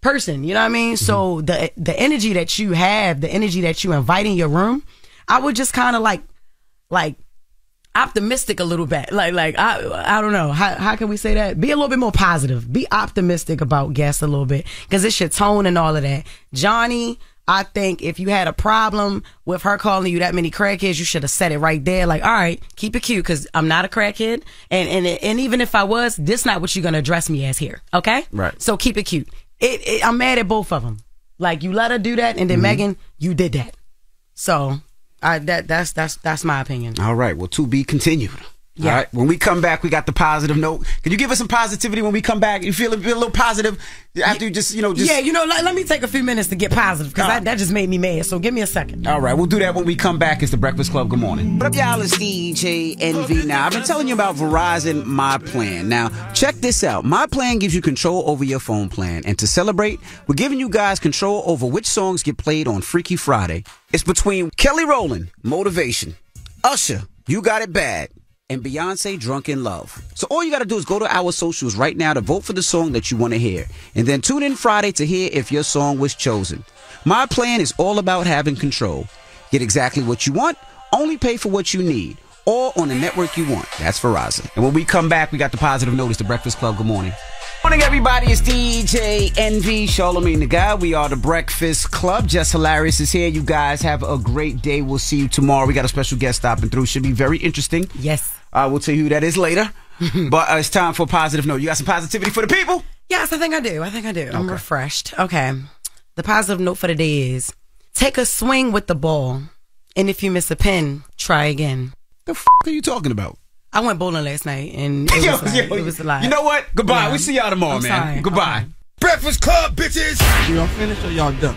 person. You know what I mean? So the energy that you have, the energy that you invite in your room, I would just kind of like optimistic a little bit. Like I don't know. How can we say that? Be a little bit more positive. Be optimistic about guests a little bit, because it's your tone and all of that. Johnny, I think if you had a problem with her calling you that many crackheads, you should have said it right there. Like, all right, keep it cute, because I'm not a crackhead. And even if I was, this not what you're going to address me as here. Okay? Right. So keep it cute. I'm mad at both of them. Like, you let her do that, and then Megan, you did that. So that's my opinion. All right. Well, to be continued. Yeah. All right. When we come back, we got the positive note. Can you give us some positivity when we come back? You feel a little positive after you just. Yeah, let me take a few minutes to get positive, because that just made me mad. So give me a second. All right. We'll do that when we come back. It's the Breakfast Club. Good morning. What up, y'all? It's DJ NV. Now, I've been telling you about Verizon My Plan. Now, check this out. My Plan gives you control over your phone plan. And to celebrate, we're giving you guys control over which songs get played on Freaky Friday. It's between Kelly Rowland, Motivation, Usher, You Got It Bad, and Beyonce, Drunk in Love. So all you got to do is go to our socials right now to vote for the song that you want to hear. And then tune in Friday to hear if your song was chosen. My Plan is all about having control. Get exactly what you want, only pay for what you need, or on the network you want. That's Verizon. And when we come back, we got the positive notice, the Breakfast Club. Good morning. Morning, everybody. It's DJ NV, Charlamagne the Guy. We are the Breakfast Club. Jess Hilarious is here. You guys have a great day. We'll see you tomorrow. We got a special guest stopping through. Should be very interesting. Yes. We'll tell you who that is later. But it's time for a positive note. You got some positivity for the people? Yes, I think I do. Okay. I'm refreshed. Okay. The positive note for the day is, take a swing with the ball, and if you miss a pin, try again. The f*** are you talking about? I went bowling last night, and it was a lot. You know what? Goodbye. Yeah. We see y'all tomorrow, man. Sorry. Goodbye. Breakfast Club, bitches! Y'all finished or y'all done?